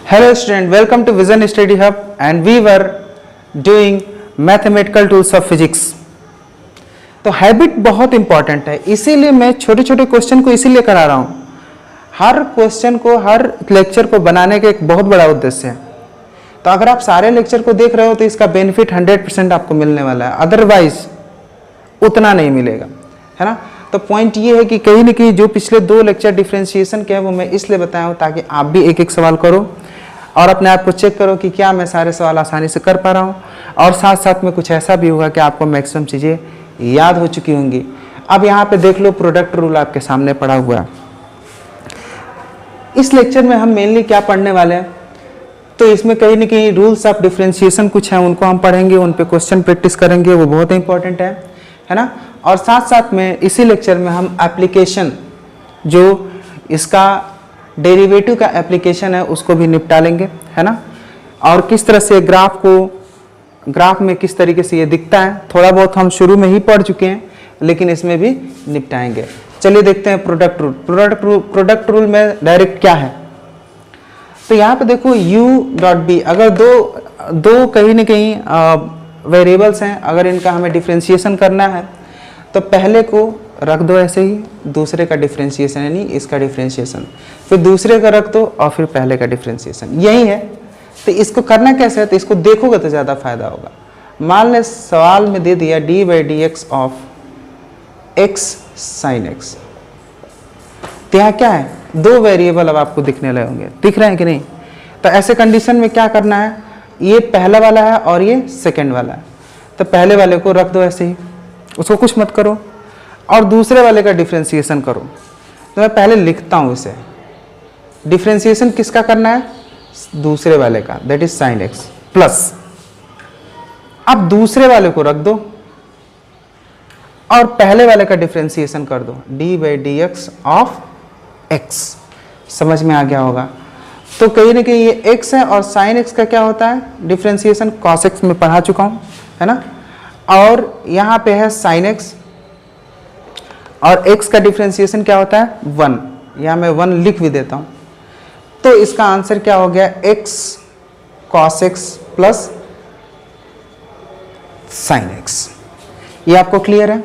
Hello student, welcome to Vision Study Hub and we were doing mathematical tools of physics। तो habit बहुत important है, इसीलिए मैं छोटे छोटे क्वेश्चन को इसीलिए करा रहा हूँ। हर क्वेश्चन को, हर लेक्चर को बनाने का एक बहुत बड़ा उद्देश्य है। तो अगर आप सारे लेक्चर को देख रहे हो तो इसका बेनिफिट 100% आपको मिलने वाला है, अदरवाइज उतना नहीं मिलेगा, है ना। तो पॉइंट ये है कि कहीं ना कहीं जो पिछले 2 लेक्चर डिफरेंशिएशन के हैं वो मैं इसलिए बताया हूँ ताकि आप भी एक एक सवाल करो और अपने आप को चेक करो कि क्या मैं सारे सवाल आसानी से कर पा रहा हूँ, और साथ साथ में कुछ ऐसा भी होगा कि आपको मैक्सिमम चीज़ें याद हो चुकी होंगी। अब यहाँ पे देख लो, प्रोडक्ट रूल आपके सामने पड़ा हुआ है। इस लेक्चर में हम मेनली क्या पढ़ने वाले हैं, तो इसमें कहीं ना कहीं रूल्स ऑफ डिफरेंशिएशन कुछ हैं, उनको हम पढ़ेंगे, उन पे क्वेश्चन प्रैक्टिस करेंगे, वो बहुत इंपॉर्टेंट है ना। और साथ साथ में इसी लेक्चर में हम एप्लीकेशन, जो इसका डेरिवेटिव का एप्लीकेशन है उसको भी निपटा लेंगे, है ना। और किस तरह से ग्राफ में किस तरीके से ये दिखता है, थोड़ा बहुत हम शुरू में ही पढ़ चुके हैं, लेकिन इसमें भी निपटाएंगे। चलिए देखते हैं प्रोडक्ट रूल। प्रोडक्ट रूल में डायरेक्ट क्या है, तो यहाँ पे देखो u.b, अगर दो कहीं ना कहीं वेरिएबल्स हैं, अगर इनका हमें डिफरेंशिएशन करना है तो पहले को रख दो ऐसे ही, दूसरे का डिफरेंशिएशन यानी इसका डिफरेंशिएशन, फिर दूसरे का रख दो और फिर पहले का डिफरेंशिएशन, यही है। तो इसको करना कैसे है, तो इसको देखोगे तो ज़्यादा फायदा होगा। मान ले सवाल में दे दिया d/dx of x sin x, तो यहाँ क्या है, 2 वेरिएबल अब आपको दिखने लगे होंगे, दिख रहे हैं कि नहीं। तो ऐसे कंडीशन में क्या करना है, ये पहला वाला है और ये सेकंड वाला है, तो पहले वाले को रख दो ऐसे ही, उसको कुछ मत करो, और दूसरे वाले का डिफरेंशिएशन करो। तो मैं पहले लिखता हूँ इसे, डिफरेंशिएशन किसका करना है, दूसरे वाले का, that is sin x plus, अब दूसरे वाले को रख दो और पहले वाले का डिफरेंशिएशन कर दो, d/dx ऑफ x। समझ में आ गया होगा। तो कहीं ना कहीं ये x है और sin x का क्या होता है, डिफरेंशिएशन cos x में पढ़ा चुका हूँ, है ना। और यहाँ पे है sin x और x का डिफरेंशिएशन क्या होता है 1, यहाँ मैं 1 लिख भी देता हूँ। तो इसका आंसर क्या हो गया, x cos x plus sin x। ये आपको क्लियर है।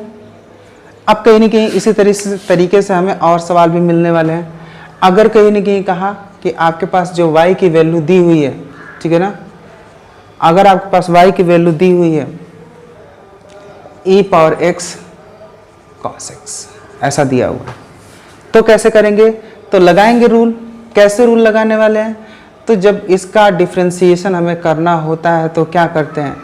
अब कहीं ना कहीं इसी तरीके से हमें और सवाल भी मिलने वाले हैं। अगर कहीं ना कहीं कहा कि आपके पास जो y की वैल्यू दी हुई है, ठीक है ना, अगर आपके पास y की वैल्यू दी हुई है e⁻x cos x, ऐसा दिया हुआ है, तो कैसे करेंगे, तो लगाएंगे रूल। कैसे रूल लगाने वाले हैं, तो जब इसका डिफरेंशिएशन हमें करना होता है तो क्या करते हैं,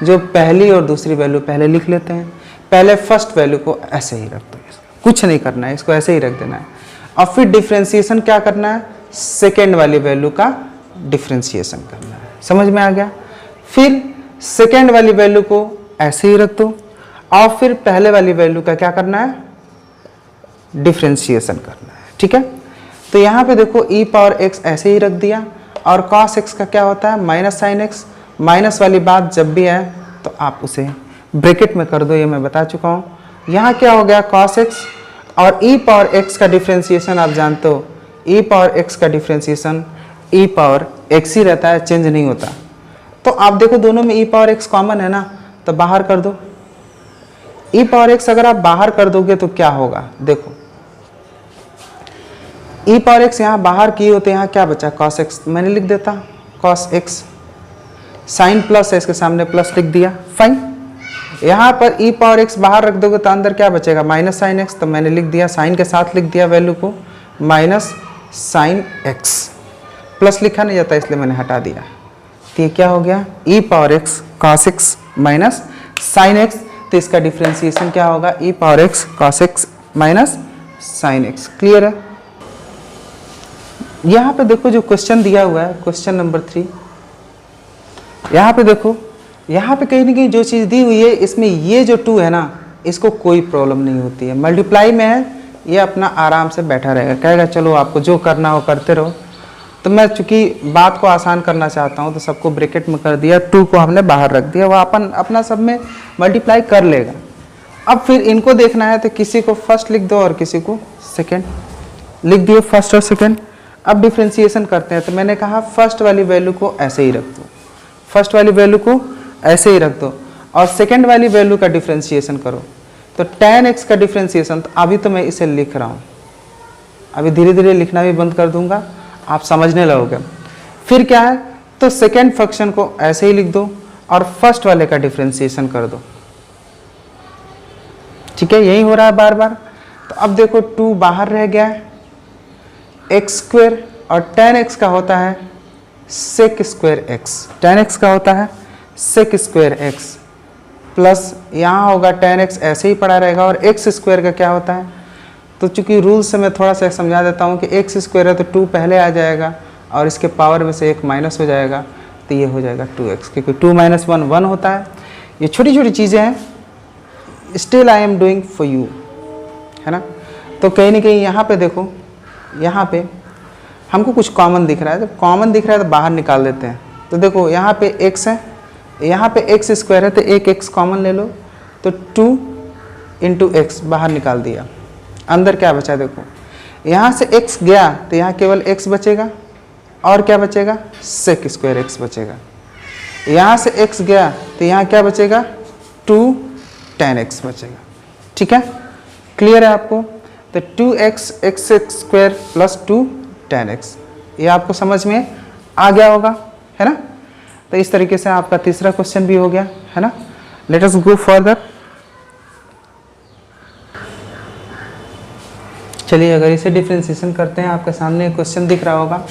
जो पहली और दूसरी वैल्यू पहले लिख लेते हैं। पहले फर्स्ट वैल्यू को ऐसे ही रख दो, कुछ नहीं करना है, इसको ऐसे ही रख देना है। और फिर डिफरेंशिएशन क्या करना है, सेकेंड वाली वैल्यू का डिफरेंशिएशन करना है। समझ में आ गया। फिर सेकेंड वाली वैल्यू को ऐसे ही रख दो और फिर पहले वाली वैल्यू का क्या करना है, डिफरेंशिएशन करना है, ठीक है। तो यहाँ पे देखो e⁻x ऐसे ही रख दिया, और cos x का क्या होता है माइनस sin x। माइनस वाली बात जब भी आए तो आप उसे ब्रैकेट में कर दो, ये मैं बता चुका हूँ। यहाँ क्या हो गया cos x, और e⁻x का डिफरेंशिएशन आप जानते हो, e⁻x का डिफरेंशिएशन e⁻x ही रहता है, चेंज नहीं होता। तो आप देखो दोनों में e⁻x कॉमन है ना, तो बाहर कर दो। e⁻x अगर आप बाहर कर दोगे तो क्या होगा, देखो e⁻x यहाँ बाहर किए होते, यहाँ क्या बचा cos x, मैंने लिख देता cos x, साइन प्लस है, इसके सामने प्लस लिख दिया, फाइन। यहाँ पर e⁻x बाहर रख दोगे तो अंदर क्या बचेगा माइनस sin x, तो मैंने लिख दिया, साइन के साथ लिख दिया वैल्यू को, माइनस sin x। प्लस लिखा नहीं जाता इसलिए मैंने हटा दिया। तो ये क्या हो गया e⁻x cos x minus sin x। तो इसका डिफरेंशिएशन क्या होगा, e⁻x cos x minus sin x। Clear है। यहाँ पे देखो जो क्वेश्चन दिया हुआ है, क्वेश्चन नंबर 3, यहाँ पे देखो, यहाँ पे कहीं ना कहीं जो चीज़ दी हुई है इसमें ये जो 2 है ना, इसको कोई प्रॉब्लम नहीं होती है। मल्टीप्लाई में है, ये अपना आराम से बैठा रहेगा, कहेगा चलो आपको जो करना हो करते रहो। तो मैं चूंकि बात को आसान करना चाहता हूँ तो सबको ब्रैकेट में कर दिया, 2 को हमने बाहर रख दिया, वो अपना सब में मल्टीप्लाई कर लेगा। अब फिर इनको देखना है तो किसी को फर्स्ट लिख दो और किसी को सेकेंड, लिख दिए फर्स्ट और सेकेंड। अब डिफ्रेंशिएशन करते हैं, तो मैंने कहा फर्स्ट वाली वैल्यू को ऐसे ही रख दो, फर्स्ट वाली वैल्यू को ऐसे ही रख दो और सेकेंड वाली वैल्यू का डिफ्रेंशिएशन करो। तो tan x का डिफ्रेंशिएशन, तो अभी तो मैं इसे लिख रहा हूँ, अभी धीरे धीरे लिखना भी बंद कर दूंगा, आप समझने लगोगे। फिर क्या है, तो सेकेंड फंक्शन को ऐसे ही लिख दो और फर्स्ट वाले का डिफ्रेंशिएशन कर दो। ठीक है, यही हो रहा है बार बार। तो अब देखो 2 बाहर रह गया है, एक्स स्क्वेयर और tan x का होता है sec square x, tan x का होता है sec स्क्वेयर x प्लस यहाँ होगा tan x ऐसे ही पड़ा रहेगा और x स्क्वायर का क्या होता है, तो चूंकि रूल से मैं थोड़ा सा समझा देता हूँ कि x स्क्वायर है तो 2 पहले आ जाएगा और इसके पावर में से 1 माइनस हो जाएगा, तो ये हो जाएगा 2x, क्योंकि 2 - 1 1 होता है। ये छोटी छोटी चीज़ें हैं, still I am doing for you, है ना। तो कहीं ना कहीं यहाँ पे देखो, यहाँ पे हमको कुछ कॉमन दिख रहा है, तो कॉमन दिख रहा है तो बाहर निकाल देते हैं। तो देखो यहाँ पे x है, यहाँ पे x स्क्वायर है, तो एक x कॉमन ले लो, तो 2 × x बाहर निकाल दिया। अंदर क्या बचा, देखो यहाँ से x गया तो यहाँ केवल x बचेगा और क्या बचेगा, sec स्क्वायर x बचेगा। यहाँ से x गया तो यहाँ क्या बचेगा, 2 tan x बचेगा। ठीक है, क्लियर है आपको। तो 2x x square plus 2 tan x, ये आपको समझ में आ गया होगा, है ना। तो इस तरीके से आपका तीसरा क्वेश्चन भी हो गया, है ना। Let us go further. चलिए, अगर इसे डिफ्रेंशिएशन करते हैं, आपके सामने एक क्वेश्चन दिख रहा होगा।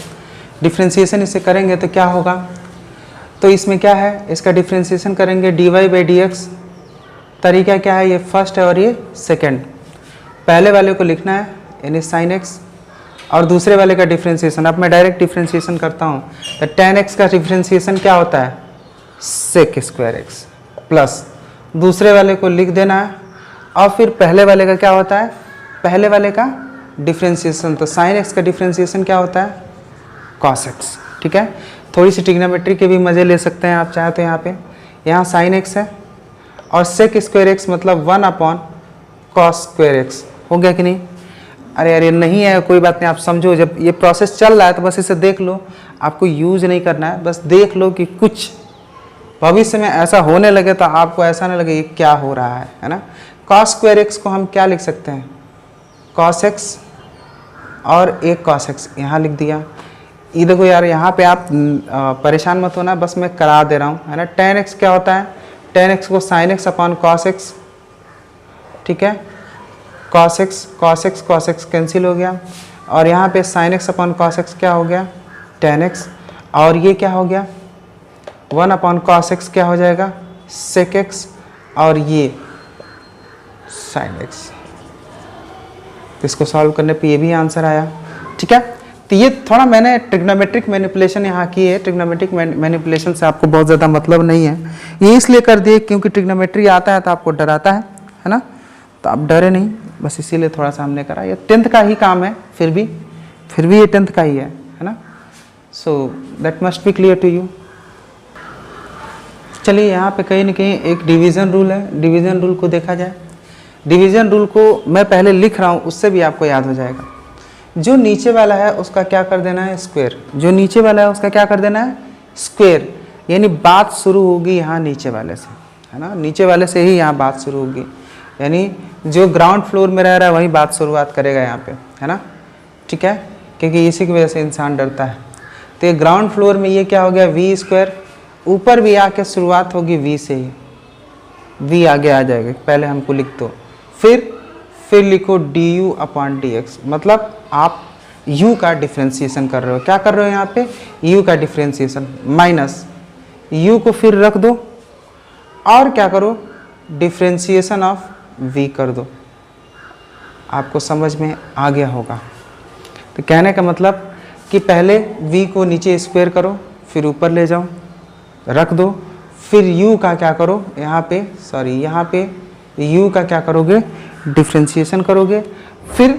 डिफ्रेंशिएशन इसे करेंगे तो क्या होगा, तो इसमें क्या है, इसका डिफ्रेंशिएशन करेंगे dy/dx। तरीका क्या है, ये फर्स्ट है और ये सेकंड। पहले वाले को लिखना है यानी sin x और दूसरे वाले का डिफ्रेंशिएशन। अब मैं डायरेक्ट डिफ्रेंशिएशन करता हूँ, तो tan x का डिफ्रेंशिएशन क्या होता है, sec स्क्वायर x प्लस दूसरे वाले को लिख देना है और फिर पहले वाले का क्या होता है, पहले वाले का डिफ्रेंशिएशन। तो sin x का डिफ्रेंशिएशन क्या होता है, cos x। ठीक है, थोड़ी सी ट्रिग्नोमेट्री के भी मज़े ले सकते हैं आप चाहे तो। यहाँ sin x है और sec स्क्वायर x मतलब 1/cos स्क्वायर x, हो गया कि नहीं। अरे नहीं है, कोई बात नहीं, आप समझो, जब ये प्रोसेस चल रहा है तो बस इसे देख लो, आपको यूज नहीं करना है, बस देख लो कि कुछ भविष्य में ऐसा होने लगे तो आपको ऐसा ना लगे ये क्या हो रहा है ना। cos स्क्वायर x को हम क्या लिख सकते हैं, cos x और एक cos x यहाँ लिख दिया। ये देखो यार, यहाँ पे आप परेशान मत होना, बस मैं करा दे रहा हूँ, है ना। tan x क्या होता है, tan x को sin x/cos x, ठीक है, cos x कैंसिल हो गया और यहाँ पे sin x/cos x क्या हो गया, tan x, और ये क्या हो गया 1/cos x क्या हो जाएगा, sec x, और ये sin x। तो इसको सॉल्व करने पे ये भी आंसर आया। ठीक है, तो ये थोड़ा मैंने ट्रिग्नोमेट्रिक मैनिपुलेशन यहाँ की है। ट्रिग्नोमेट्रिक मैनिपुलेशन से आपको बहुत ज़्यादा मतलब नहीं है, ये इसलिए कर दिए क्योंकि ट्रिग्नोमेट्री आता है तो आपको डराता है ना। तो आप डरे नहीं, बस इसीलिए थोड़ा सा हमने करा। ये 10th का ही काम है, फिर भी ये 10th का ही है ना। So that must be clear to you. चलिए, यहाँ पे कहीं ना कहीं एक डिवीज़न रूल है, डिवीज़न रूल को देखा जाए। डिवीज़न रूल को मैं पहले लिख रहा हूँ, उससे भी आपको याद हो जाएगा। जो नीचे वाला है उसका क्या कर देना है, स्क्वायर। जो नीचे वाला है उसका क्या कर देना है, स्क्वायर। यानी बात शुरू होगी यहाँ नीचे वाले से, है ना, नीचे वाले से ही यहाँ बात शुरू होगी। यानी जो ग्राउंड फ्लोर में रह रहा है वही बात शुरुआत करेगा यहाँ पे, है ना। ठीक है, क्योंकि इसी की वजह से इंसान डरता है। तो ये ग्राउंड फ्लोर में ये क्या हो गया, वी स्क्वायर। ऊपर भी आके शुरुआत होगी वी से ही, वी आगे आ जाएगा। पहले हमको लिख दो, फिर लिखो du/dx, मतलब आप u का डिफ्रेंशिएशन कर रहे हो। क्या कर रहे हो यहाँ पे, u का डिफ्रेंशिएशन, माइनस u को फिर रख दो और क्या करो, डिफ्रेंशिएशन ऑफ v कर दो। आपको समझ में आ गया होगा। तो कहने का मतलब कि पहले v को नीचे स्क्वायर करो, फिर ऊपर ले जाओ, रख दो, फिर u का क्या करो, यहाँ पे u का क्या करोगे, डिफ्रेंशिएशन करोगे, फिर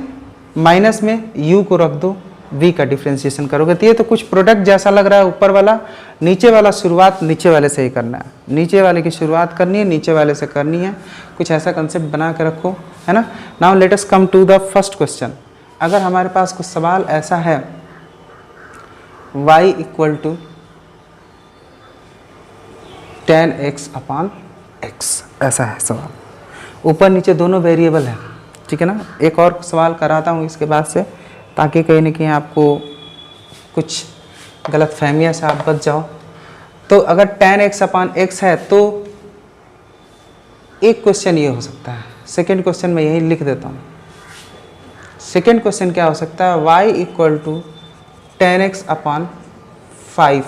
माइनस में u को रख दो, v का डिफ्रेंशिएशन करोगे। तो ये तो कुछ प्रोडक्ट जैसा लग रहा है, ऊपर वाला नीचे वाला, शुरुआत नीचे वाले से ही करना है, नीचे वाले की शुरुआत करनी है, नीचे वाले से करनी है। कुछ ऐसा कंसेप्ट बना के रखो, है ना। Now let us come to the first question. अगर हमारे पास कुछ सवाल ऐसा है y equal to tan x upon x, ऐसा है सवाल। ऊपर नीचे दोनों वेरिएबल है, ठीक है ना। एक और सवाल कराता हूँ इसके बाद से, ताकि कहीं ना कहीं आपको कुछ गलत फहमियाँ से आप बच जाओ। तो अगर tan x अपॉन x है तो एक क्वेश्चन ये हो सकता है, सेकेंड क्वेश्चन मैं यही लिख देता हूँ। सेकेंड क्वेश्चन क्या हो सकता है, y equal to tan x upon 5,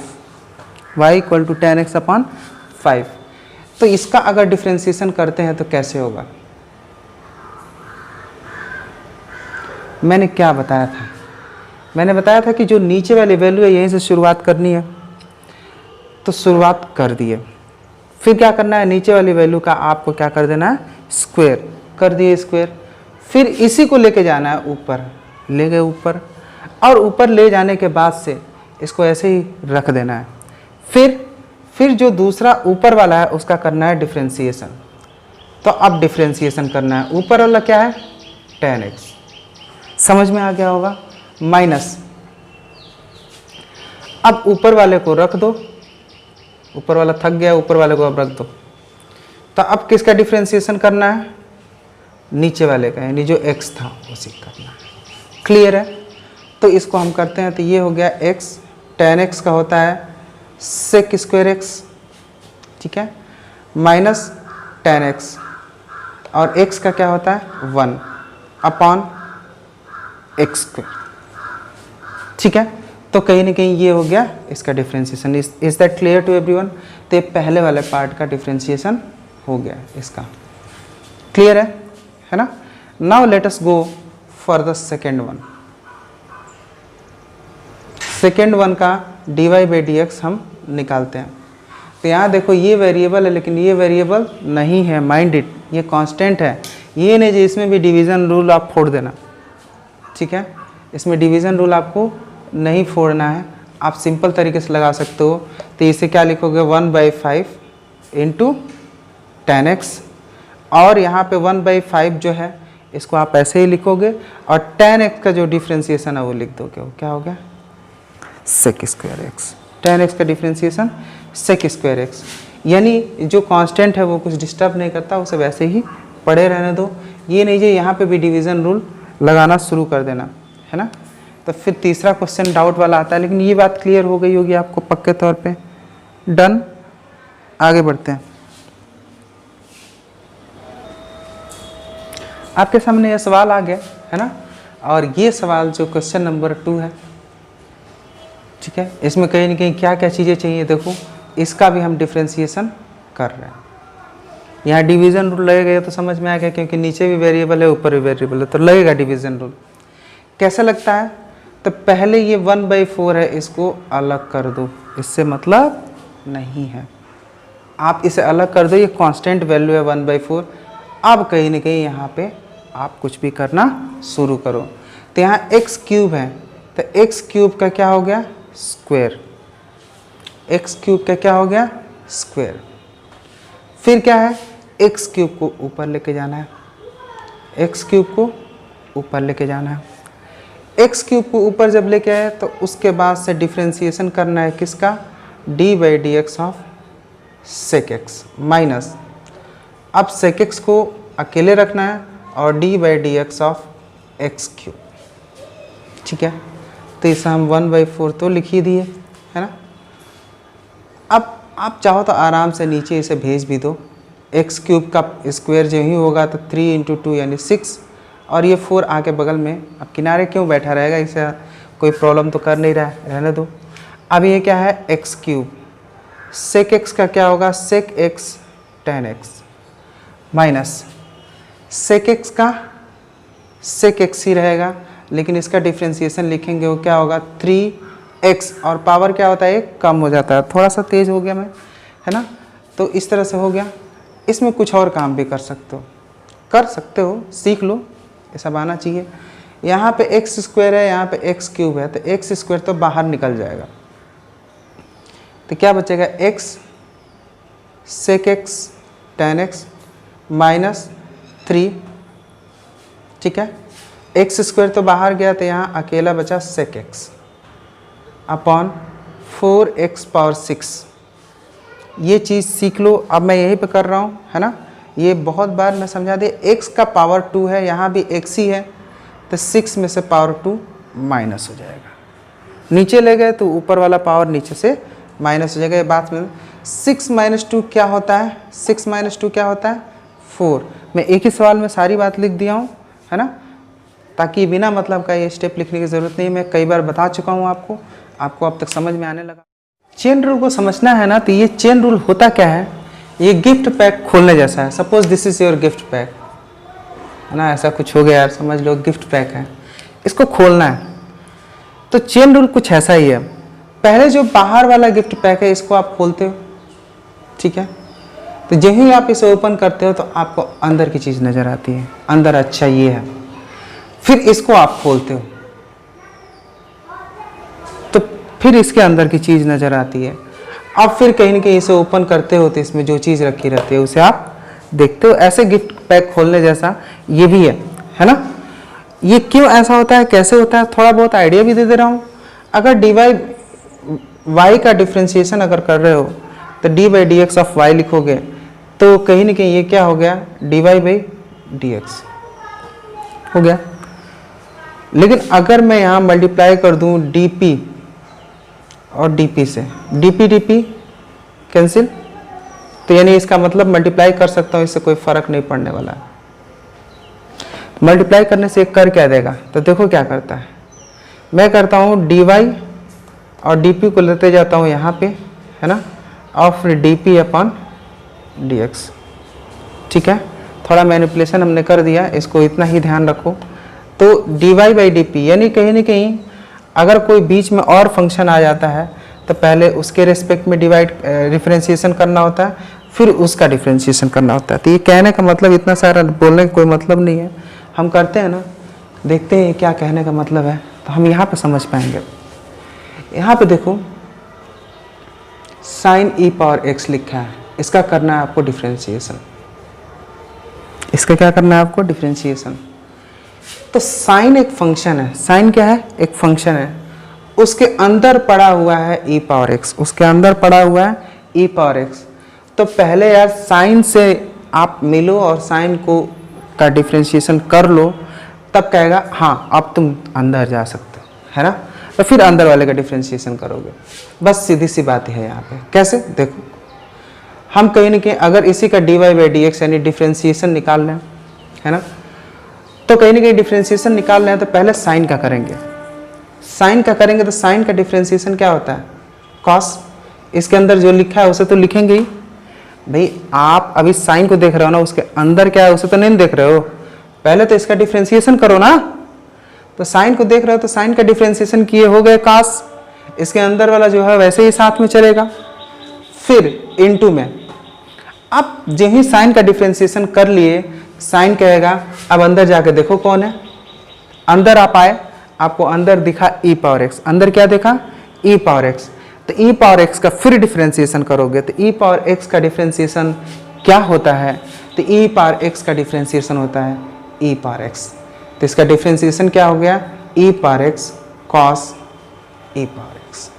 y equal to tan x upon 5। तो इसका अगर डिफ्रेंशिएशन करते हैं तो कैसे होगा। मैंने क्या बताया था, मैंने बताया था कि जो नीचे वाली वैल्यू है यहीं से शुरुआत करनी है, तो शुरुआत कर दिए। फिर क्या करना है, नीचे वाली वैल्यू का आपको क्या कर देना है, स्क्वायर कर दिए स्क्वायर। फिर इसी को लेके जाना है ऊपर, ले गए ऊपर, और ऊपर ले जाने के बाद से इसको ऐसे ही रख देना है। फिर जो दूसरा ऊपर वाला है उसका करना है डिफ्रेंशिएशन। तो अब डिफ्रेंशिएशन करना है, ऊपर वाला क्या है tan x, समझ में आ गया होगा, माइनस। अब ऊपर वाले को रख दो, ऊपर वाला थक गया, ऊपर वाले को अब रख दो। तो अब किसका डिफ्रेंशिएशन करना है, नीचे वाले का, यानी जो x था उसी करना है। क्लियर है। तो इसको हम करते हैं, तो ये हो गया x, tan x का होता है sec स्क्वायर x, ठीक है, माइनस tan x, और x का क्या होता है 1 अपॉन x स्क्वायर, ठीक है। तो कहीं ना कहीं ये हो गया इसका differentiation. Is that clear to everyone. तो ये पहले वाले पार्ट का डिफ्रेंशिएशन हो गया इसका, क्लियर है ना। Now let us go for the second one. Second one का dy बाई dx हम निकालते हैं। तो यहाँ देखो ये वेरिएबल है, लेकिन ये वेरिएबल नहीं है, माइंड इट, ये कांस्टेंट है। ये नहीं जी, इसमें भी डिवीज़न रूल आप फोड़ देना, ठीक है। इसमें डिवीज़न रूल आपको नहीं फोड़ना है, आप सिंपल तरीके से लगा सकते हो। तो इसे क्या लिखोगे 1/5 इंटू tan x, और यहाँ पे 1/5 जो है इसको आप ऐसे ही लिखोगे, और tan x का जो डिफ्रेंशिएशन है वो लिख दोगे। वो क्या हो गया sec square x, tan x का डिफ्रेंशिएशन sec स्क्वायर x। यानी जो कांस्टेंट है वो कुछ डिस्टर्ब नहीं करता, उसे वैसे ही पड़े रहने दो। ये नहीं जो यहाँ पे भी डिवीज़न रूल लगाना शुरू कर देना, है ना। तो फिर तीसरा क्वेश्चन डाउट वाला आता है, लेकिन ये बात क्लियर हो गई होगी आपको पक्के तौर पे। डन, आगे बढ़ते हैं। आपके सामने यह सवाल आ गया है ना, और ये सवाल जो क्वेश्चन नंबर 2 है, ठीक है, इसमें कहीं ना कहीं क्या क्या चीज़ें चाहिए देखो, इसका भी हम डिफ्रेंशिएशन कर रहे हैं। यहाँ डिवीज़न रूल लगेगा तो समझ में आ गया, क्योंकि नीचे भी वेरिएबल है ऊपर भी वेरिएबल है, तो लगेगा डिवीज़न रूल। कैसे लगता है, तो पहले ये 1/4 है, इसको अलग कर दो, इससे मतलब नहीं है, आप इसे अलग कर दो, ये कांस्टेंट वैल्यू है 1/4। अब कहीं ना कहीं यहाँ पे आप कुछ भी करना शुरू करो। तो यहाँ x क्यूब है, तो x क्यूब का क्या हो गया स्क्वायर, x क्यूब का क्या हो गया स्क्वायर। फिर क्या है, x क्यूब को ऊपर लेके जाना है, x क्यूब को ऊपर लेके जाना है। x क्यूब को ऊपर जब लेके आए तो उसके बाद से डिफ्रेंशिएशन करना है किसका, d by d x of sec x, minus अब सेक एक्स को अकेले रखना है और d by d x of x cube, ठीक है। तो इसे हम 1/4 तो लिख ही दिए, है ना। अब आप चाहो तो आराम से नीचे इसे भेज भी दो, एक्स क्यूब का स्क्वायर जो ही होगा तो 3 × 2 यानी 6, और ये 4 आके बगल में, अब किनारे क्यों बैठा रहेगा, इसे कोई प्रॉब्लम तो कर नहीं रहा है, रहने दो। अब ये क्या है एक्स क्यूब, सेक एक्स का क्या होगा sec x tan x, minus sec x का सेक एक्स ही रहेगा, लेकिन इसका डिफ्रेंशिएशन लिखेंगे वो क्या होगा 3x, और पावर क्या होता है एक कम हो जाता है, थोड़ा सा तेज हो गया मैं, है ना। तो इस तरह से हो गया। इसमें कुछ और काम भी कर सकते हो, सीख लो, ये सब आना चाहिए। यहाँ पे एक्स स्क्वायर है, यहाँ पे एक्स क्यूब है, तो एक्स स्क्वायर तो बाहर निकल जाएगा, तो क्या बचेगा x sec x tan x minus 3, ठीक है। एक्स स्क्वायर तो बाहर गया, तो यहाँ अकेला बचा सेक एक्स, अपॉन 4x पावर 6। ये चीज़ सीख लो, अब मैं यहीं पे कर रहा हूँ, है ना। ये बहुत बार मैं समझा दिया, x का पावर 2 है, यहाँ भी x ही है, तो 6 में से पावर 2 माइनस हो जाएगा। नीचे ले गए तो ऊपर वाला पावर नीचे से माइनस हो जाएगा। ये बात में 6 माइनस 2 क्या होता है, 6 माइनस 2 क्या होता है 4। मैं एक ही सवाल में सारी बात लिख दिया हूँ, है ना, ताकि बिना मतलब का ये स्टेप लिखने की ज़रूरत नहीं। मैं कई बार बता चुका हूँ आपको अब तक समझ में आने लगा। चेन रूल को समझना है ना, तो ये चेन रूल होता क्या है, ये गिफ्ट पैक खोलने जैसा है। Suppose this is your gift pack, है ना, ऐसा कुछ हो गया यार, समझ लो गिफ्ट पैक है, इसको खोलना है। तो चेन रूल कुछ ऐसा ही है, पहले जो बाहर वाला गिफ्ट पैक है इसको आप खोलते हो, ठीक है। तो जब ही आप इसे ओपन करते हो तो आपको अंदर की चीज़ नज़र आती है, अंदर अच्छा ये है। फिर इसको आप खोलते हो तो फिर इसके अंदर की चीज़ नज़र आती है। अब फिर कहीं ना कहीं इसे ओपन करते हो तो इसमें जो चीज़ रखी रहती है उसे आप देखते हो। ऐसे गिफ्ट पैक खोलने जैसा ये भी है ना। ये क्यों ऐसा होता है, कैसे होता है, थोड़ा बहुत आइडिया भी दे रहा हूँ। अगर डी वाई का डिफ्रेंशिएशन अगर कर रहे हो तो d by d x of y लिखोगे तो कहीं ना कहीं ये क्या हो गया, d Y by d x हो गया। लेकिन अगर मैं यहाँ मल्टीप्लाई कर दूँ डी पी और डी पी से, डी पी कैंसिल, तो यानी इसका मतलब मल्टीप्लाई कर सकता हूँ, इससे कोई फर्क नहीं पड़ने वाला है। मल्टीप्लाई करने से कर क्या देगा, तो देखो क्या करता है, मैं करता हूँ डी वाई और डी पी को लेते जाता हूँ यहाँ पे, है ना, और फिर D P upon d x, ठीक है। थोड़ा मैनिपुलेशन हमने कर दिया, इसको इतना ही ध्यान रखो। तो d Y by d p, यानी कहीं ना कहीं अगर कोई बीच में और फंक्शन आ जाता है तो पहले उसके रेस्पेक्ट में डिफरेंशिएशन करना होता है, फिर उसका डिफरेंशिएशन करना होता है। तो ये कहने का मतलब, इतना सारा बोलने का कोई मतलब नहीं है, हम करते हैं ना, देखते हैं क्या कहने का मतलब है, तो हम यहाँ पे समझ पाएंगे। यहाँ पे देखो साइन ई पावर एक्स लिखा है, इसका करना है आपको डिफरेंशिएशन, इसका क्या करना है आपको, डिफरेंशिएशन। तो साइन एक फंक्शन है, साइन क्या है, एक फंक्शन है, उसके अंदर पड़ा हुआ है ई पावर एक्स, उसके अंदर पड़ा हुआ है ई पावर एक्स। तो पहले यार साइन से आप मिलो और साइन को का डिफरेंशिएशन कर लो, तब कहेगा हाँ अब तुम अंदर जा सकते हो, है ना। तो फिर अंदर वाले का डिफरेंशिएशन करोगे, बस सीधी सी बात है यहाँ पे। कैसे, देखो हम कहीं ना कहीं अगर इसी का d Y by d x यानी डिफरेंशिएशन निकाल लें, है ना, तो कहीं ना कहीं डिफरेंशिएशन निकाल लें तो पहले साइन का करेंगे, साइन का करेंगे तो साइन का डिफरेंशिएशन क्या होता है, कॉस। इसके अंदर जो लिखा है उसे तो लिखेंगे ही भाई, आप अभी साइन को देख रहे हो ना, उसके अंदर क्या है उसे तो नहीं देख रहे हो, पहले तो इसका डिफरेंशिएशन करो ना। तो साइन को देख रहे हो तो साइन का डिफरेंशिएशन किए हो गए कॉस, इसके अंदर वाला जो है वैसे ही साथ में चलेगा, फिर इनटू में। अब जो ही साइन का डिफरेंशिएशन कर लिए, साइन कहेगा अब अंदर जाके देखो कौन है, अंदर आप आए, आपको अंदर दिखा ई पावर एक्स, अंदर क्या देखा, ई पावर एक्स। तो ई पावर एक्स का फिर डिफरेंशिएशन करोगे तो ई पावर एक्स का डिफरेंशिएशन क्या होता है, तो ई पावर एक्स का डिफरेंशिएशन होता है ई पावर एक्स। तो इसका डिफरेंशिएशन क्या हो गया, E power X cos E power X.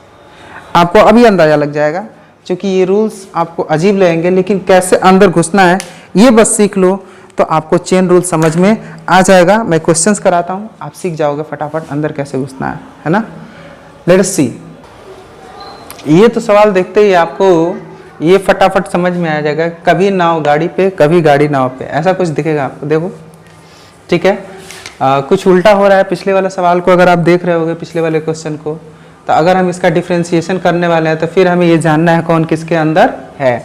आपको अभी अंदाजा लग जाएगा, क्योंकि ये रूल्स आपको अजीब लगेंगे, लेकिन कैसे अंदर घुसना है ये बस सीख लो तो आपको चेन रूल समझ में आ जाएगा। मैं क्वेश्चंस कराता हूँ, आप सीख जाओगे फटाफट अंदर कैसे घुसना है ना। लेट अस सी, ये तो सवाल देखते ही आपको ये फटाफट समझ में आ जाएगा, कभी नाव गाड़ी पे कभी गाड़ी नाव पे, ऐसा कुछ दिखेगा आपको, देखो ठीक है। कुछ उल्टा हो रहा है, पिछले वाले सवाल को अगर आप देख रहे होगे, पिछले वाले क्वेश्चन को, तो अगर हम इसका डिफरेंशिएशन करने वाले हैं तो फिर हमें ये जानना है कौन किसके अंदर है।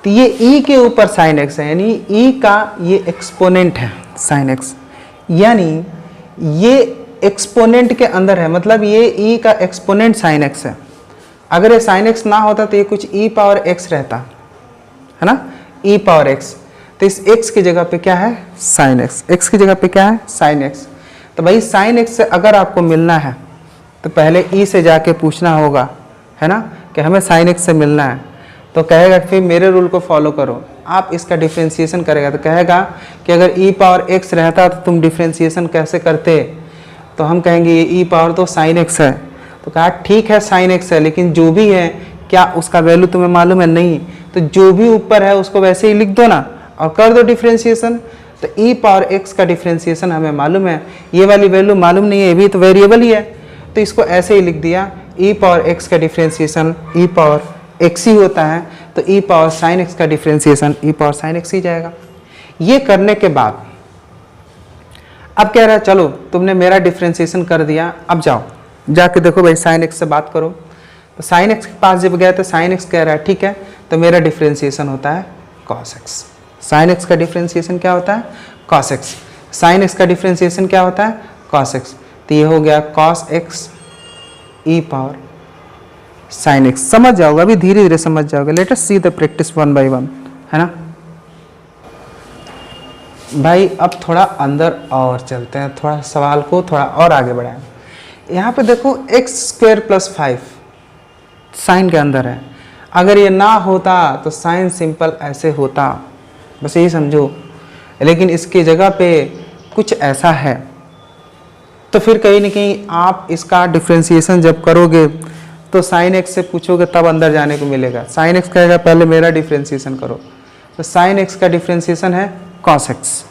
तो ये e के ऊपर साइन x है, यानी e का ये एक्सपोनेंट है साइन x, यानी ये एक्सपोनेंट के अंदर है, मतलब ये e का एक्सपोनेंट साइन x है। अगर ये साइन x ना होता तो ये कुछ e पावर x रहता, है ना, e पावर x। तो इस x की जगह पे क्या है, साइन x, x की जगह पे क्या है, साइन x। तो भाई साइन x से अगर आपको मिलना है तो पहले e से जाके पूछना होगा, है ना, कि हमें साइन x से मिलना है। तो कहेगा फिर मेरे रूल को फॉलो करो, आप इसका डिफरेंशिएशन करेगा तो कहेगा कि अगर e पावर x रहता तो तुम डिफरेंशिएशन कैसे करते, तो हम कहेंगे ये e पावर तो साइन x है, तो कहा ठीक है साइन एक्स है, लेकिन जो भी है क्या उसका वैल्यू तुम्हें मालूम है? नहीं। तो जो भी ऊपर है उसको वैसे ही लिख दो ना और कर दो डिफ्रेंशिएशन। तो ई पावर एक्स का डिफ्रेंशिएशन हमें मालूम है, ये वाली वैल्यू मालूम नहीं है, ये भी तो वेरिएबल ही है, तो इसको ऐसे ही लिख दिया। ई पावर एक्स का डिफ्रेंशिएशन ई पावर एक्स ही होता है, तो ई पावर साइन एक्स का डिफ्रेंशिएशन ई पावर साइन एक्स ही जाएगा। ये करने के बाद अब कह रहा है चलो तुमने मेरा डिफ्रेंशिएशन कर दिया, अब जाओ जाके देखो भाई साइन एक्स से बात करो। तो साइन एक्स के पास जब गया तो साइन एक्स कह रहा है ठीक है, तो मेरा डिफ्रेंशिएशन होता है कॉस एक्स। साइन एक्स का डिफ्रेंशिएशन क्या होता है? Cos x. साइन एक्स का डिफ्रेंशिएशन क्या होता है? Cos x. तो ये हो गया कॉस एक्स ई पावर साइन एक्स। समझ जाओगे, अभी धीरे धीरे समझ जाओगे। Late us see the practice one by one, है ना भाई। अब थोड़ा अंदर और चलते हैं, थोड़ा सवाल को थोड़ा और आगे बढ़ाएं। यहाँ पे देखो एक्स स्क्वायर प्लस 5 साइन के अंदर है, अगर ये ना होता तो साइन सिंपल ऐसे होता, बस यही समझो। लेकिन इसकी जगह पे कुछ ऐसा है, तो फिर कहीं ना कहीं आप इसका डिफ्रेंशिएशन जब करोगे तो साइन एक्स से पूछोगे तब अंदर जाने को मिलेगा। साइन एक्स कहेगा पहले मेरा डिफ्रेंशिएशन करो, तो साइन एक्स का डिफ्रेंशिएशन है कॉस एक्स,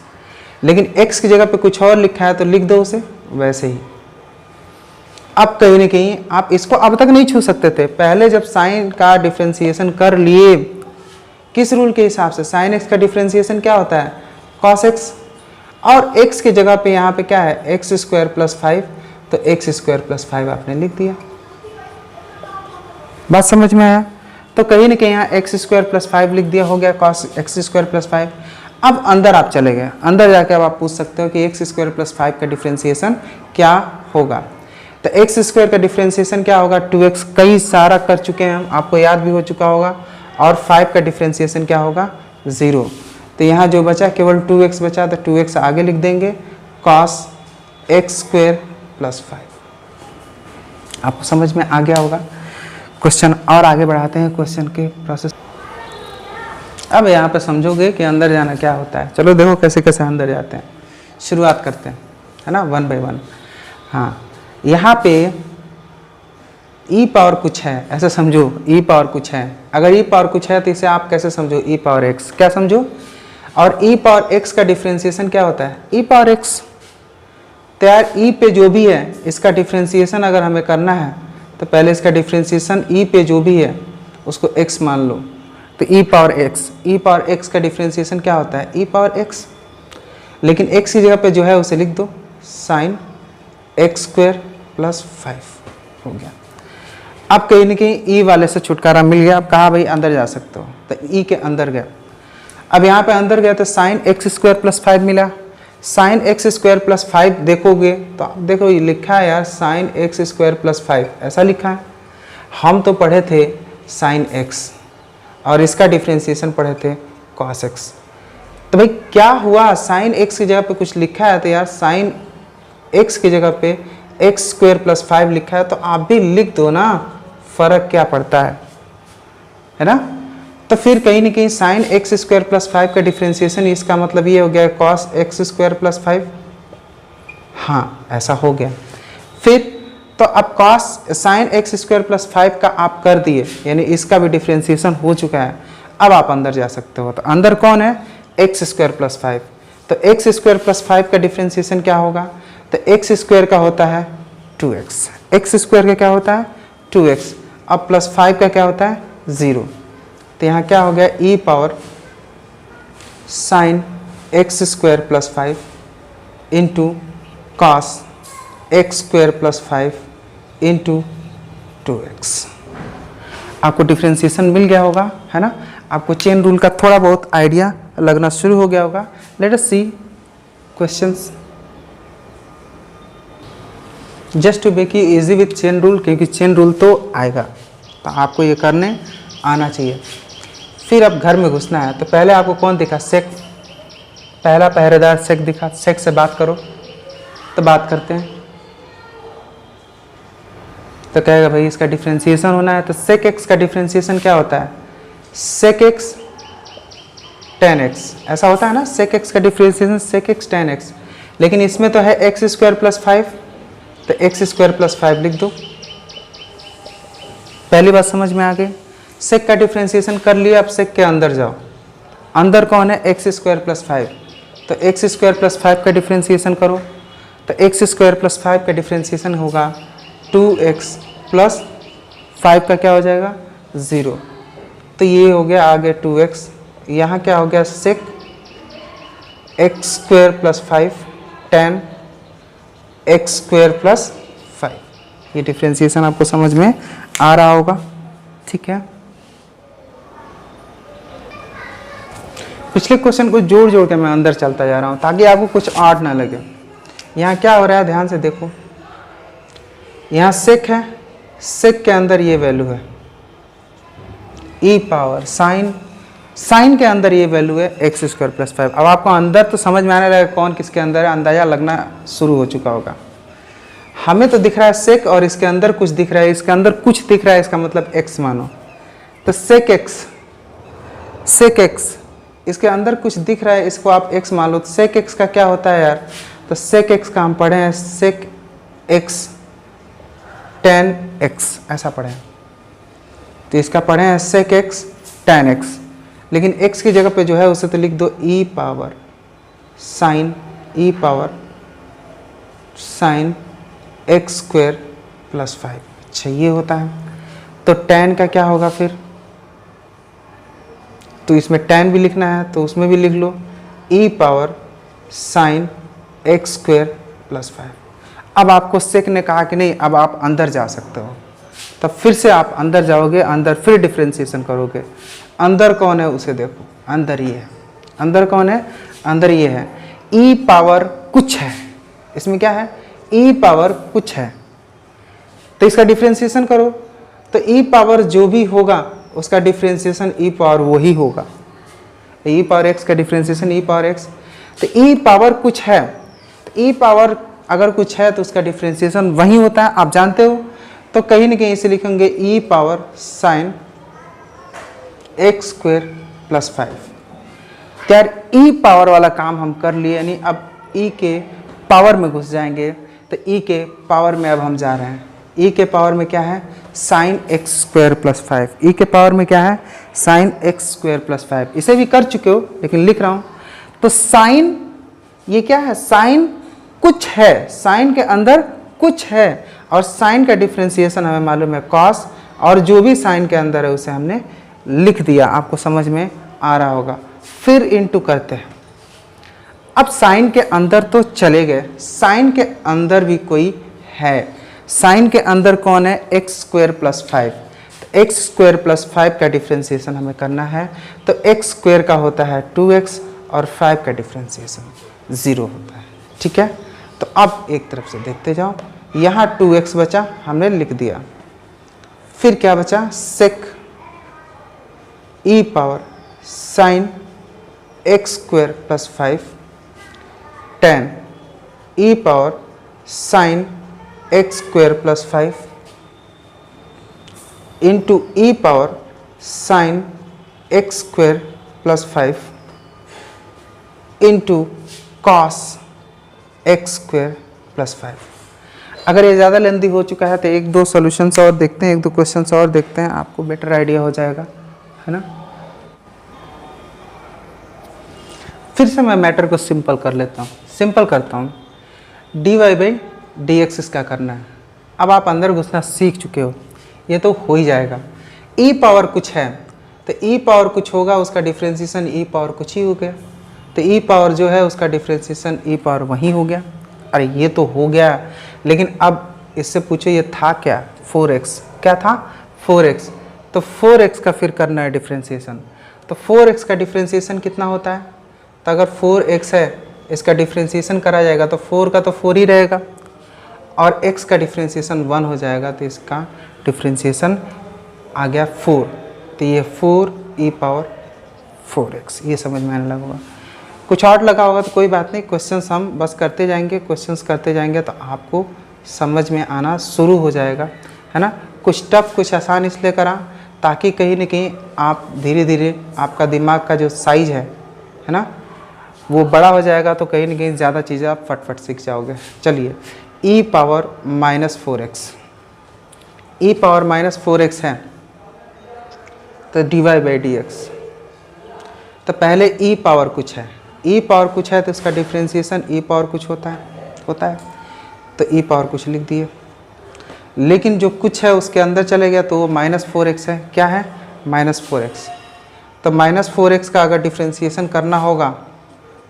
लेकिन एक्स की जगह पे कुछ और लिखा है तो लिख दो उसे वैसे ही। अब कहीं ना कहीं आप इसको अब तक नहीं छू सकते थे, पहले जब साइन का डिफ्रेंशिएशन कर लिए किस रूल के हिसाब से? साइन एक्स का डिफ्रेंशिएशन क्या होता है? Cos x. और एक्स की जगह पे यहाँ पे क्या है? एक्स स्क्वायर प्लस 5, तो एक्स स्क्वायर प्लस 5 आपने लिख दिया। बात समझ में आया? तो कहीं ना कहीं यहाँ एक्स स्क्वायर प्लस 5 लिख दिया, हो गया कॉस एक्स स्क्वायर प्लस 5। अब अंदर आप चले गए, अंदर जाके अब आप पूछ सकते हो कि एक्स स्क्वायर प्लस 5 का डिफ्रेंशिएशन क्या होगा? तो एक्स स्क्वायर का डिफ्रेंशिएशन क्या होगा? 2x। कई सारा कर चुके हैं हम, आपको याद भी हो चुका होगा। और 5 का डिफ्रेंशिएशन क्या होगा? 0। तो यहाँ जो बचा केवल 2x बचा, तो 2x आगे लिख देंगे कॉस एक्स स्क्वायर प्लस 5। आपको समझ में आ गया होगा। क्वेश्चन और आगे बढ़ाते हैं, क्वेश्चन के प्रोसेस। अब यहाँ पे समझोगे कि अंदर जाना क्या होता है। चलो देखो कैसे कैसे अंदर जाते हैं, शुरुआत करते हैं, है ना, वन बाय वन। हाँ, यहाँ पे ई पावर कुछ है, ऐसे समझो ई पावर कुछ है। अगर ई पावर कुछ है तो इसे आप कैसे समझो? ई पावर एक्स। क्या समझो? और ई पावर एक्स का डिफ्रेंशिएशन क्या होता है? ई पावर एक्स। तो यार ई पे जो भी है इसका डिफ्रेंशिएशन अगर हमें करना है तो पहले इसका डिफ्रेंशिएशन ई पे जो भी है उसको एक्स मान लो, तो ई पावर एक्स। ई पावर एक्स का डिफ्रेंशिएशन क्या होता है? ई पावर एक्स। लेकिन एक्स की जगह पे जो है उसे लिख दो साइन एक्स स्क्वायर प्लस 5 हो गया। अब कहीं ना कहीं ई वाले से छुटकारा मिल गया। अब कहा भाई अंदर जा सकते हो, तो ई के अंदर गया। अब यहाँ पे अंदर गया तो साइन एक्स स्क्वायर प्लस 5 मिला। साइन एक्स स्क्वायर प्लस 5 देखोगे तो देखो ये लिखा है यार साइन एक्स स्क्वायर प्लस 5, ऐसा लिखा है। हम तो पढ़े थे साइन एक्स और इसका डिफ्रेंशिएशन पढ़े थे कॉस एक्स। तो भाई क्या हुआ? साइन एक्स की जगह पे कुछ लिखा है, तो यार साइन एक्स की जगह पे एक्स स्क्वायर प्लस 5 लिखा है, तो आप भी लिख दो ना, फर्क क्या पड़ता है ना। तो फिर कहीं ना कहीं साइन एक्स स्क्वायर प्लस 5 का डिफ्रेंशिएशन, इसका मतलब ये हो गया कॉस एक्स स्क्वायर प्लस 5। हाँ, ऐसा हो गया। फिर तो अब cos sine X square plus 5 का आप कर दिए, यानी इसका भी डिफ्रेंशिएशन हो चुका है। अब आप अंदर जा सकते हो। तो अंदर कौन है? X square plus 5। तो एक्स स्क्वायर प्लस 5 का डिफ्रेंशिएशन क्या होगा? तो एक्स स्क्वायर का होता है 2x। एक्स स्क्वायर का क्या होता है? 2x। अब प्लस 5 का क्या होता है? 0। तो यहाँ क्या हो गया? E power sine X square plus 5 into cos X square plus 5 into 2x। आपको डिफ्रेंशिएशन मिल गया होगा, है ना। आपको चेन रूल का थोड़ा बहुत आइडिया लगना शुरू हो गया होगा। Let us see questions just to make you easy with chain rule, क्योंकि चेन रूल तो आएगा तो आपको ये करने आना चाहिए। फिर अब घर में घुसना है। तो पहले आपको कौन दिखा? सेक। पहला पहरेदार सेक दिखा। सेक से बात करो, तो बात करते हैं। तो कहेगा भाई इसका डिफ्रेंशिएशन होना है, तो सेक एक्स का डिफ्रेंशिएशन क्या होता है? सेक एक्स टेन एक्स, ऐसा होता है ना। सेक एक्स का differentiation sec x tan x, लेकिन इसमें तो है एक्स स्क्वायर प्लस 5, तो एक्स स्क्वायर प्लस 5 लिख दो। पहली बात समझ में आ गई। सेक का डिफ्रेंशिएशन कर लिया, अब सेक के अंदर जाओ। अंदर कौन है? एक्स स्क्वायर प्लस 5, तो एक्स स्क्वायर प्लस 5 का डिफ्रेंशिएशन करो, तो एक्स स्क्वायर प्लस 5 का डिफ्रेंशिएशन होगा 2x प्लस 5 का क्या हो जाएगा? 0। तो ये हो गया आगे 2x, यहाँ क्या हो गया? Sec x square plus 5 tan x square plus 5। ये डिफ्रेंशिएशन आपको समझ में आ रहा होगा, ठीक है। पिछले क्वेश्चन को जोड़ जोड़ के मैं अंदर चलता जा रहा हूँ ताकि आपको कुछ आर्ट ना लगे। यहाँ क्या हो रहा है, ध्यान से देखो। यहाँ सेक है, सेक के अंदर ये वैल्यू है e पावर साइन के अंदर ये वैल्यू है एक्स स्क्वायर प्लस 5। अब आपको अंदर तो समझ में आने लगा कौन किसके अंदर है, अंदाजा लगना शुरू हो चुका होगा। हमें तो दिख रहा है सेक और इसके अंदर कुछ दिख रहा है, इसके अंदर कुछ दिख रहा है, इसका मतलब x मानो। तो सेक एक्स इसके अंदर कुछ दिख रहा है, इसको आप x मान लो। तो सेक एक्स का क्या होता है यार? तो सेक एक्स का हम पढ़े हैं सेक एक्स tan x, ऐसा पढ़े हैं। तो इसका पढ़े हैं सेक एक्स tan x, लेकिन x की जगह पे जो है उसे तो लिख दो e power sine X square plus 5। अच्छा ये होता है। तो tan का क्या होगा फिर? तो इसमें tan भी लिखना है तो उसमें भी लिख लो e power sine X square plus 5। अब आपको सेक ने कहा कि नहीं अब आप अंदर जा सकते हो, तब फिर से आप अंदर जाओगे, अंदर फिर डिफ्रेंशिएशन करोगे। अंदर कौन है उसे देखो, अंदर ये है। अंदर कौन है? अंदर ये है e पावर कुछ है, इसमें क्या है? e पावर कुछ है। तो इसका डिफ्रेंशिएशन करो, तो e पावर जो भी होगा उसका डिफ्रेंशिएशन e पावर वो ही होगा। e पावर x का डिफ्रेंशिएशन e पावर x। तो e पावर कुछ है, तो e पावर अगर कुछ है तो उसका डिफ्रेंशिएशन वही होता है, आप जानते हो। तो कहीं ना कहीं इसे लिखेंगे e power sine X square plus 5। यार e पावर वाला काम हम कर लिए, यानी अब e के पावर में घुस जाएंगे। तो e के पावर में अब हम जा रहे हैं। e के पावर में क्या है? Sign X square plus 5। e के पावर में क्या है? Sign X square plus 5। इसे भी कर चुके हो लेकिन लिख रहा हूँ। तो साइन ये क्या है? साइन कुछ है, साइन के अंदर कुछ है, और साइन का डिफ्रेंशिएशन हमें मालूम है कॉस, और जो भी साइन के अंदर है उसे हमने लिख दिया। आपको समझ में आ रहा होगा। फिर इनटू करते हैं। अब साइन के अंदर तो चले गए, साइन के अंदर भी कोई है। साइन के अंदर कौन है? X square plus 5। तो एक्स स्क्वायर प्लस 5 का डिफ्रेंशिएशन हमें करना है। तो एक्स स्क्वायर का होता है 2x और 5 का डिफ्रेंशिएशन 0 होता है, ठीक है। तो अब एक तरफ से देखते जाओ। यहाँ 2x बचा, हमने लिख दिया। फिर क्या बचा? सेक e power sine X square plus 5 tan e power sine X square plus 5 into e power sine X square plus 5 into cos X square plus 5। अगर ये ज़्यादा लेंदी हो चुका है तो एक दो सॉल्यूशंस और देखते हैं, एक दो क्वेश्चंस और देखते हैं, आपको बेटर आइडिया हो जाएगा, है ना। फिर से मैं मैटर को सिंपल कर लेता हूँ, सिंपल करता हूँ। dy बाई डी एक्स इसका करना है। अब आप अंदर घुसना सीख चुके हो, ये तो हो ही जाएगा। e पावर कुछ है तो e पावर कुछ होगा, उसका डिफ्रेंशिएशन e पावर कुछ ही हो गया। तो e पावर जो है उसका डिफ्रेंशिएशन e पावर वही हो गया। अरे ये तो हो गया, लेकिन अब इससे पूछो ये था क्या? 4x। क्या था? 4x। तो 4x का फिर करना है डिफ्रेंशिएशन। तो 4x का डिफ्रेंशिएशन कितना होता है? तो अगर 4x है इसका डिफ्रेंशिएशन करा जाएगा तो 4 का तो 4 ही रहेगा, और x का डिफ्रेंशिएशन 1 हो जाएगा, तो इसका डिफ्रेंशिएशन आ गया 4। तो ये 4 e पावर 4x। ये समझ में आने लगा होगा। कुछ और लगा होगा तो कोई बात नहीं, क्वेश्चंस हम बस करते जाएंगे, क्वेश्चंस करते जाएंगे तो आपको समझ में आना शुरू हो जाएगा, है ना। कुछ टफ कुछ आसान इसलिए करा ताकि कहीं ना कहीं आप धीरे धीरे आपका दिमाग का जो साइज है ना, वो बड़ा हो जाएगा, तो कहीं ना कहीं ज़्यादा चीज़ें आप फटफट सीख जाओगे। चलिए e power minus 4x, e power minus 4x है तो dy बाई डी एक्स। तो पहले e पावर कुछ है, e पावर कुछ है तो इसका डिफ्रेंशिएशन e पावर कुछ होता है तो e पावर कुछ लिख दिए। लेकिन जो कुछ है उसके अंदर चले गया तो वो माइनस 4x है। क्या है? Minus 4x। तो माइनस 4x का अगर डिफ्रेंशिएशन करना होगा,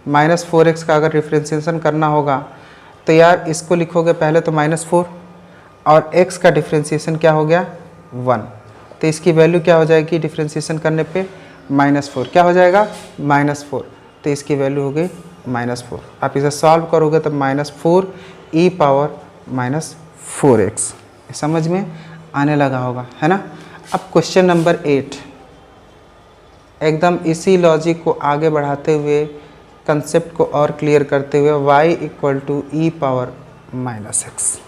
माइनस 4x का अगर डिफ्रेंशिएशन करना होगा तो यार इसको लिखोगे पहले तो माइनस 4 और x का डिफ्रेंशिएशन क्या हो गया? 1। तो इसकी वैल्यू क्या हो जाएगी डिफ्रेंशिएशन करने पे? माइनस 4। क्या हो जाएगा? माइनस 4। तो इसकी वैल्यू हो गई माइनस 4। आप इसे सॉल्व करोगे तो minus 4 e power minus 4x। समझ में आने लगा होगा, है ना। अब क्वेश्चन नंबर 8, एकदम इसी लॉजिक को आगे बढ़ाते हुए, कंसेप्ट को और क्लियर करते हुए, y equal to e power minus x,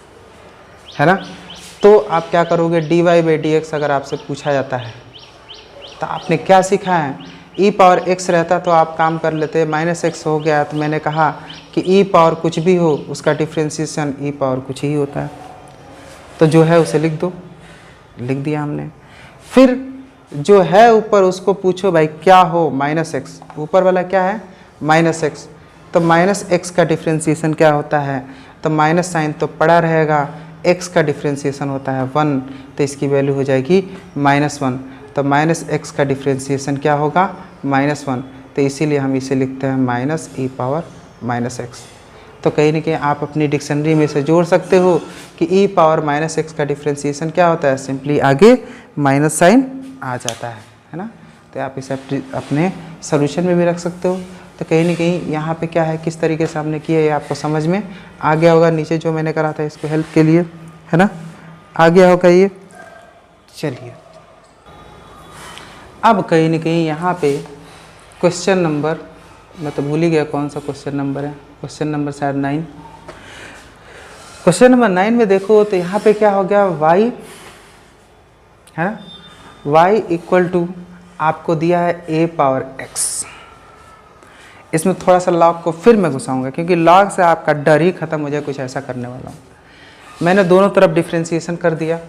है ना। तो आप क्या करोगे? dy बाई डी एक्स अगर आपसे पूछा जाता है तो आपने क्या सीखा है? e पावर x रहता तो आप काम कर लेते, माइनस एक्स हो गया तो मैंने कहा कि e पावर कुछ भी हो उसका डिफ्रेंशिएशन e पावर कुछ ही होता है, तो जो है उसे लिख दो। लिख दिया हमने। फिर जो है ऊपर उसको पूछो भाई क्या हो? Minus x. ऊपर वाला क्या है? Minus x. तो माइनस एक्स का डिफ्रेंशिएशन क्या होता है? तो माइनस साइन तो पड़ा रहेगा, x का डिफ्रेंशिएशन होता है 1, तो इसकी वैल्यू हो जाएगी माइनस 1। तो माइनस एक्स का डिफ्रेंशिएशन क्या होगा? माइनस 1। तो इसीलिए हम इसे लिखते हैं माइनस ई पावर माइनस एक्स। तो कहीं ना कहीं आप अपनी डिक्शनरी में से जोड़ सकते हो कि ई पावर माइनस एक्स का डिफ्रेंशिएशन क्या होता है? सिंपली आगे माइनस साइन आ जाता है ना। तो आप इसे अपने सोल्यूशन में भी रख सकते हो। तो कहीं ना कहीं यहाँ पे क्या है, किस तरीके से हमने किया, ये आपको समझ में आ गया होगा। नीचे जो मैंने करा था इसको हेल्प के लिए, है ना, आ गया होगा ये। चलिए अब कहीं ना कहीं यहाँ पे क्वेश्चन नंबर, मैं तो भूल ही गया कौन सा क्वेश्चन नंबर है, क्वेश्चन नंबर शायद 9। क्वेश्चन नंबर 9 में देखो तो यहाँ पे क्या हो गया? y है ना, y इक्वल टू आपको दिया है a पावर x। इसमें थोड़ा सा लॉग को फिर मैं घुसाऊंगा क्योंकि लॉग से आपका डर ही खत्म हो जाए, कुछ ऐसा करने वाला हूँ। मैंने दोनों तरफ डिफ्रेंशिएशन कर दिया,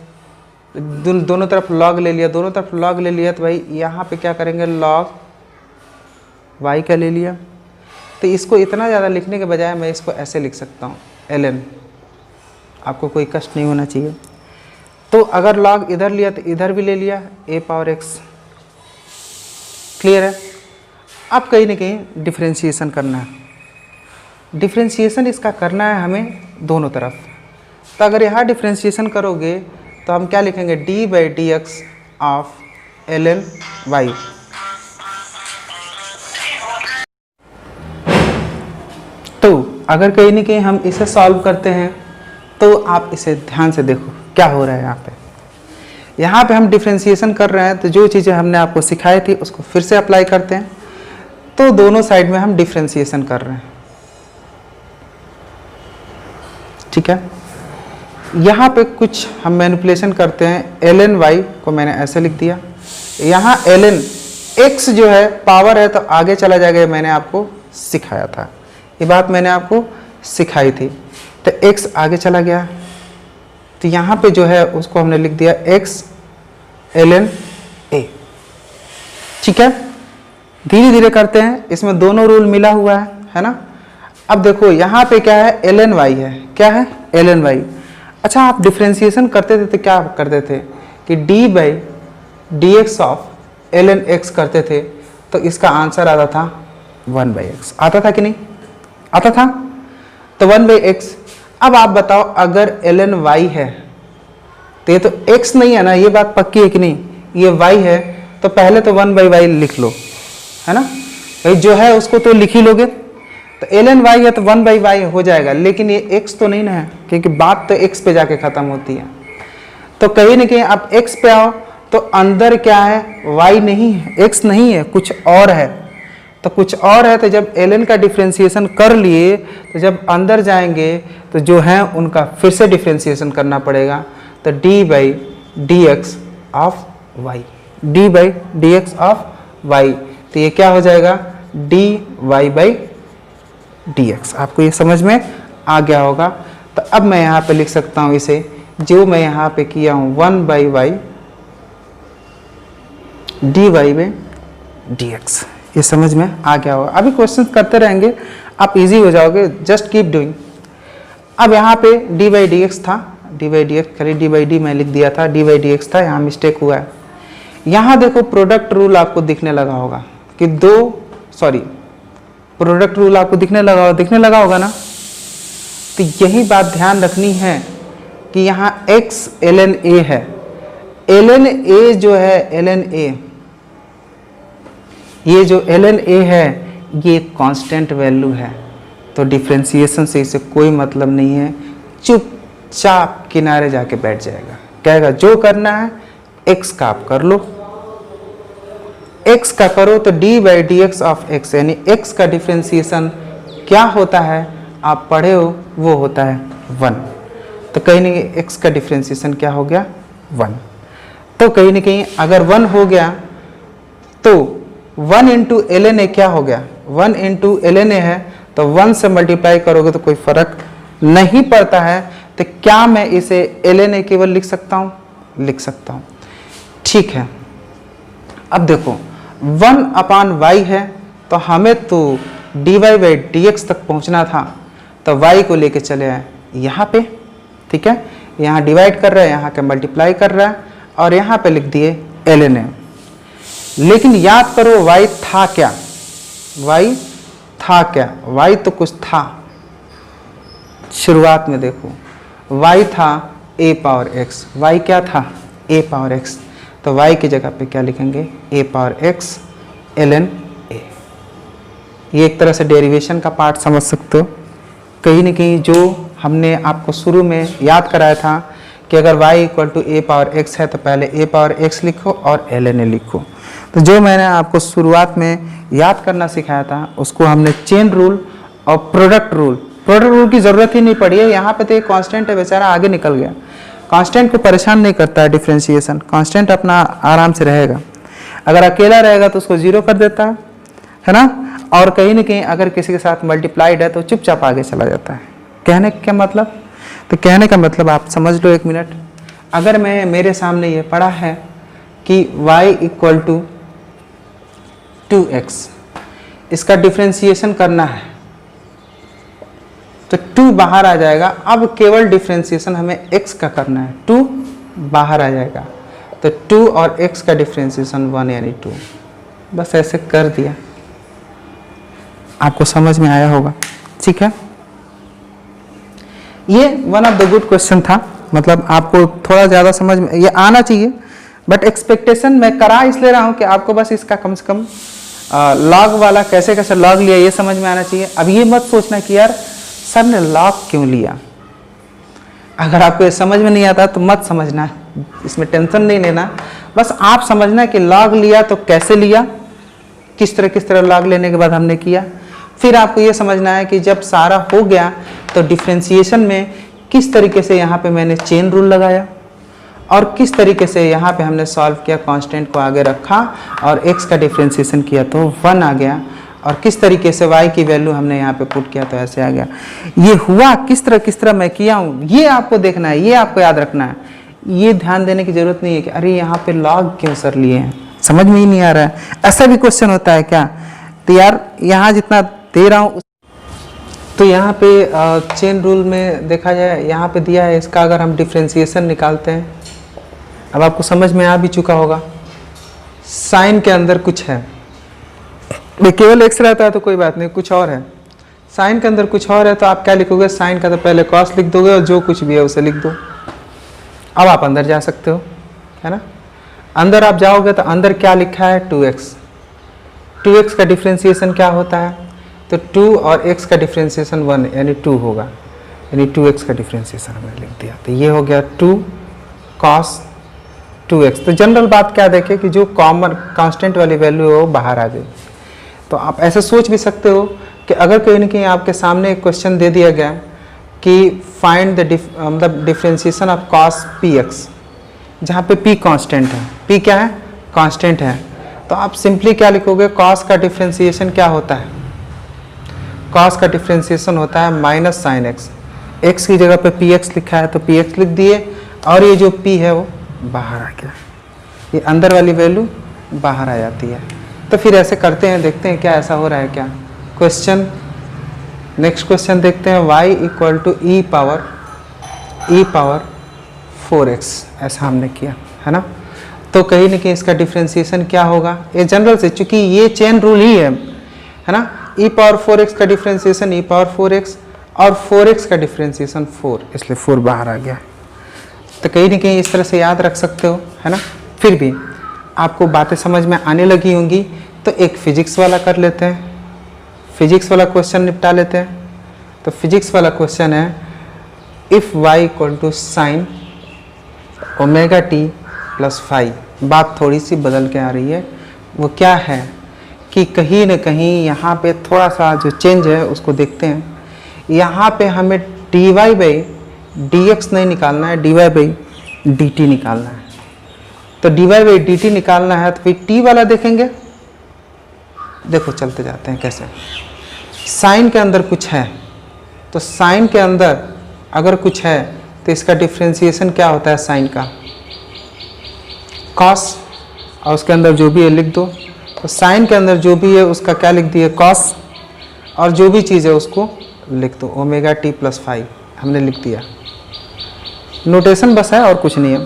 दोनों तरफ लॉग ले लिया, दोनों तरफ लॉग ले लिया तो भाई यहाँ पे क्या करेंगे? लॉग y का ले लिया। तो इसको इतना ज़्यादा लिखने के बजाय मैं इसको ऐसे लिख सकता हूँ ln, आपको कोई कष्ट नहीं होना चाहिए। तो अगर लॉग इधर लिया तो इधर भी ले लिया a पावर x। क्लियर है? अब कहीं ना कहीं डिफ्रेंशिएशन करना है। डिफ्रेंशिएशन इसका करना है हमें दोनों तरफ। तो अगर यहाँ डिफ्रेंशिएशन करोगे तो हम क्या लिखेंगे? D by d x of ln y। तो अगर कहीं ना कहीं हम इसे सॉल्व करते हैं तो आप इसे ध्यान से देखो क्या हो रहा है। यहाँ पे हम डिफ्रेंशिएशन कर रहे हैं तो जो चीज़ें हमने आपको सिखाई थी उसको फिर से अप्लाई करते हैं। तो दोनों साइड में हम डिफ्रेंशिएशन कर रहे हैं, ठीक है। यहाँ पे कुछ हम मैनिपुलेशन करते हैं। ln y को मैंने ऐसे लिख दिया, यहाँ ln x जो है पावर है तो आगे चला जाएगा, मैंने आपको सिखाया था, ये बात मैंने आपको सिखाई थी। तो x आगे चला गया तो यहाँ पे जो है उसको हमने लिख दिया x ln a, ठीक है। धीरे धीरे करते हैं, इसमें दोनों रूल मिला हुआ है ना। अब देखो यहाँ पे क्या है? ln y है। क्या है? ln y। अच्छा, आप डिफ्रेंशिएशन करते थे तो क्या करते थे कि d by d x of ln x करते थे तो इसका आंसर आता था 1 बाई एक्स। आता था कि नहीं? आता था। तो 1 बाई एक्स। अब आप बताओ अगर ln y है तो ये तो x नहीं है ना, ये बात पक्की है कि नहीं? ये y है तो पहले तो 1 बाई y लिख लो, है ना भाई, जो है उसको तो लिख ही लोगे। तो ln y है तो 1 बाई y हो जाएगा, लेकिन ये x तो नहीं ना है क्योंकि बात तो x पे जाके ख़त्म होती है। तो कहीं ना कहीं आप x पे आओ तो अंदर क्या है? y नहीं है, x नहीं है, कुछ और है। तो कुछ और है तो जब ln का डिफ्रेंशिएशन कर लिए तो जब अंदर जाएंगे तो जो है उनका फिर से डिफ्रेंशिएशन करना पड़ेगा। तो d by d x of y, d by d x of y, तो ये क्या हो जाएगा? D Y by d x. आपको ये समझ में आ गया होगा। तो अब मैं यहाँ पे लिख सकता हूँ इसे जो मैं यहाँ पे किया हूँ 1/y dy में dx, ये समझ में आ गया होगा। अभी क्वेश्चन करते रहेंगे, आप इजी हो जाओगे, जस्ट कीप डूइंग। अब यहाँ पे dy/dx था, dy/dx खाली dy/d मैं लिख दिया था, dy/dx था, यहाँ मिस्टेक हुआ है। यहाँ देखो प्रोडक्ट रूल आपको दिखने लगा होगा कि प्रोडक्ट रूल आपको दिखने लगा होगा ना। तो यही बात ध्यान रखनी है कि यहाँ x ln a है, ln a जो है ln a, ये जो ln a है ये कांस्टेंट वैल्यू है, तो डिफ्रेंशिएशन से इसे कोई मतलब नहीं है, चुपचाप किनारे जाके बैठ जाएगा, कहेगा जो करना है x का आप कर लो, x का करो तो dy/dx ऑफ x, यानी x का डिफ्रेंशिएशन क्या होता है आप पढ़े हो, वो होता है 1। तो कहीं ना कहीं x का डिफ्रेंशिएशन क्या हो गया 1। तो कहीं ना कहीं अगर 1 हो गया तो 1 इंटू ln a क्या हो गया, 1 इंटू ln a है, तो 1 से मल्टीप्लाई करोगे तो कोई फर्क नहीं पड़ता है। तो क्या मैं इसे ln a केवल लिख सकता हूँ, लिख सकता हूँ, ठीक है। अब देखो 1/y है, तो हमें तो dy/dx तक पहुंचना था, तो y को लेके चले आए यहाँ पे, ठीक है, यहाँ डिवाइड कर रहा है, यहाँ के मल्टीप्लाई कर रहा है, और यहाँ पे लिख दिए ln a। लेकिन याद करो y था क्या, y था क्या, y तो कुछ था शुरुआत में, देखो y था a पावर x, y क्या था a पावर x, तो y की जगह पे क्या लिखेंगे a power x ln a। ये एक तरह से डेरिवेशन का पार्ट समझ सकते हो। कहीं न कहीं जो हमने आपको शुरू में याद कराया था कि अगर y equal to a power x है तो पहले a पावर x लिखो और ln a लिखो। तो जो मैंने आपको शुरुआत में याद करना सिखाया था उसको हमने चेन रूल और प्रोडक्ट रूल की ज़रूरत ही नहीं पड़ी है। यहाँ पे तो एक कांस्टेंट है, बेचारा आगे निकल गया। कांस्टेंट को परेशान नहीं करता है डिफ्रेंशिएशन, कांस्टेंट अपना आराम से रहेगा। अगर अकेला रहेगा तो उसको 0 कर देता है ना, और कहीं ना कहीं अगर किसी के साथ मल्टीप्लाइड है तो चुपचाप आगे चला जाता है। कहने का क्या मतलब, तो कहने का मतलब आप समझ लो एक मिनट। अगर मैं मेरे सामने ये पढ़ा है कि y इक्वल टू 2x, इसका डिफ्रेंशिएशन करना है तो 2 बाहर आ जाएगा। अब केवल डिफ्रेंशिएशन हमें x का करना है, 2 बाहर आ जाएगा, तो 2 और x का डिफ्रेंशिएशन 1 यानी 2। बस ऐसे कर दिया, आपको समझ में आया होगा, ठीक है। ये one of the good question था, मतलब आपको थोड़ा ज़्यादा समझ में ये आना चाहिए, बट एक्सपेक्टेशन मैं करा इसलिए रहा हूँ कि आपको बस इसका कम से कम लॉग वाला कैसे कैसे लॉग लिया ये समझ में आना चाहिए। अब ये मत सोचना कि यार सर ने लॉग क्यों लिया, अगर आपको ये समझ में नहीं आता तो मत समझना, इसमें टेंशन नहीं लेना। बस आप समझना कि लॉग लिया तो कैसे लिया, किस तरह लॉग लेने के बाद हमने किया। फिर आपको ये समझना है कि जब सारा हो गया तो डिफ्रेंशिएशन में किस तरीके से यहाँ पे मैंने चेन रूल लगाया और किस तरीके से यहाँ पे हमने सॉल्व किया, कांस्टेंट को आगे रखा और x का डिफ्रेंशिएशन किया तो 1 आ गया, और किस तरीके से y की वैल्यू हमने यहाँ पे पुट किया तो ऐसे आ गया। ये हुआ किस तरह मैं किया हूँ ये आपको देखना है, ये आपको याद रखना है। ये ध्यान देने की जरूरत नहीं है कि अरे यहाँ पे लॉग क्यों सर लिए हैं, समझ में ही नहीं आ रहा है। ऐसा भी क्वेश्चन होता है क्या, तो यार यहाँ जितना दे रहा हूँ तो यहाँ पे चेन रूल में देखा जाए यहाँ पे दिया है, इसका अगर हम डिफ्रेंशिएशन निकालते हैं, अब आपको समझ में आ भी चुका होगा। साइन के अंदर कुछ है, केवल x रहता है तो कोई बात नहीं, कुछ और है। साइन के अंदर कुछ और है तो आप क्या लिखोगे, साइन का तो पहले कॉस लिख दोगे और जो कुछ भी है उसे लिख दो। अब आप अंदर जा सकते हो, है ना। अंदर आप जाओगे तो अंदर क्या लिखा है 2x, 2x का डिफ्रेंशिएशन क्या होता है, तो 2 और x का डिफ्रेंशिएशन 1 यानी 2 होगा, यानी 2x का डिफ्रेंशिएशन हमने लिख दिया। तो ये हो गया 2 cos 2x। तो जनरल बात क्या देखें कि जो कॉमन कांस्टेंट वाली वैल्यू है वो बाहर आ जाए। तो आप ऐसे सोच भी सकते हो कि अगर कहीं ना कहीं आपके सामने एक क्वेश्चन दे दिया गया कि फाइंड द मतलब डिफ्रेंशिएशन ऑफ cos px, जहाँ पे p कांस्टेंट है, p क्या है कांस्टेंट है, तो आप सिंपली क्या लिखोगे, cos का डिफ्रेंशिएशन क्या होता है, cos का डिफ्रेंशिएशन होता है माइनस साइन x, x की जगह पे px लिखा है तो px लिख दिए, और ये जो p है वो बाहर आ गया, ये अंदर वाली वैल्यू बाहर आ जाती है। तो फिर ऐसे करते हैं, देखते हैं क्या ऐसा हो रहा है क्या। क्वेश्चन, नेक्स्ट क्वेश्चन देखते हैं। y equal to e power 4x ऐसा हमने किया है ना। तो कहीं ना कहीं इसका डिफ्रेंशिएशन क्या होगा, ये जनरल से, चूंकि ये चेन रूल ही है ना। e पावर 4x का डिफ्रेंशिएशन e पावर 4x और 4x का डिफ्रेंशिएशन 4, इसलिए 4 बाहर आ गया। तो कहीं ना कहीं इस तरह से याद रख सकते हो है ना। फिर भी आपको बातें समझ में आने लगी होंगी, तो एक फिजिक्स वाला कर लेते हैं, फिजिक्स वाला क्वेश्चन निपटा लेते हैं। तो फिजिक्स वाला क्वेश्चन है, if y equal to sine omega T plus phi. बात थोड़ी सी बदल के आ रही है, वो क्या है कि कहीं न कहीं यहाँ पे थोड़ा सा जो चेंज है उसको देखते हैं। यहाँ पे हमें dy बाई dx नहीं निकालना है, dy बाई dt निकालना है। तो dy बाई dt निकालना है तो फिर t वाला देखेंगे। देखो चलते जाते हैं कैसे। साइन के अंदर कुछ है, तो साइन के अंदर अगर कुछ है तो इसका डिफ्रेंशिएशन क्या होता है साइन का, कॉस, और उसके अंदर जो भी है लिख दो। तो साइन के अंदर जो भी है उसका क्या लिख दिए, कॉस, और जो भी चीज़ है उसको लिख दो ओमेगा टी प्लस फाइव, हमने लिख दिया। नोटेशन बस है और कुछ नहीं है।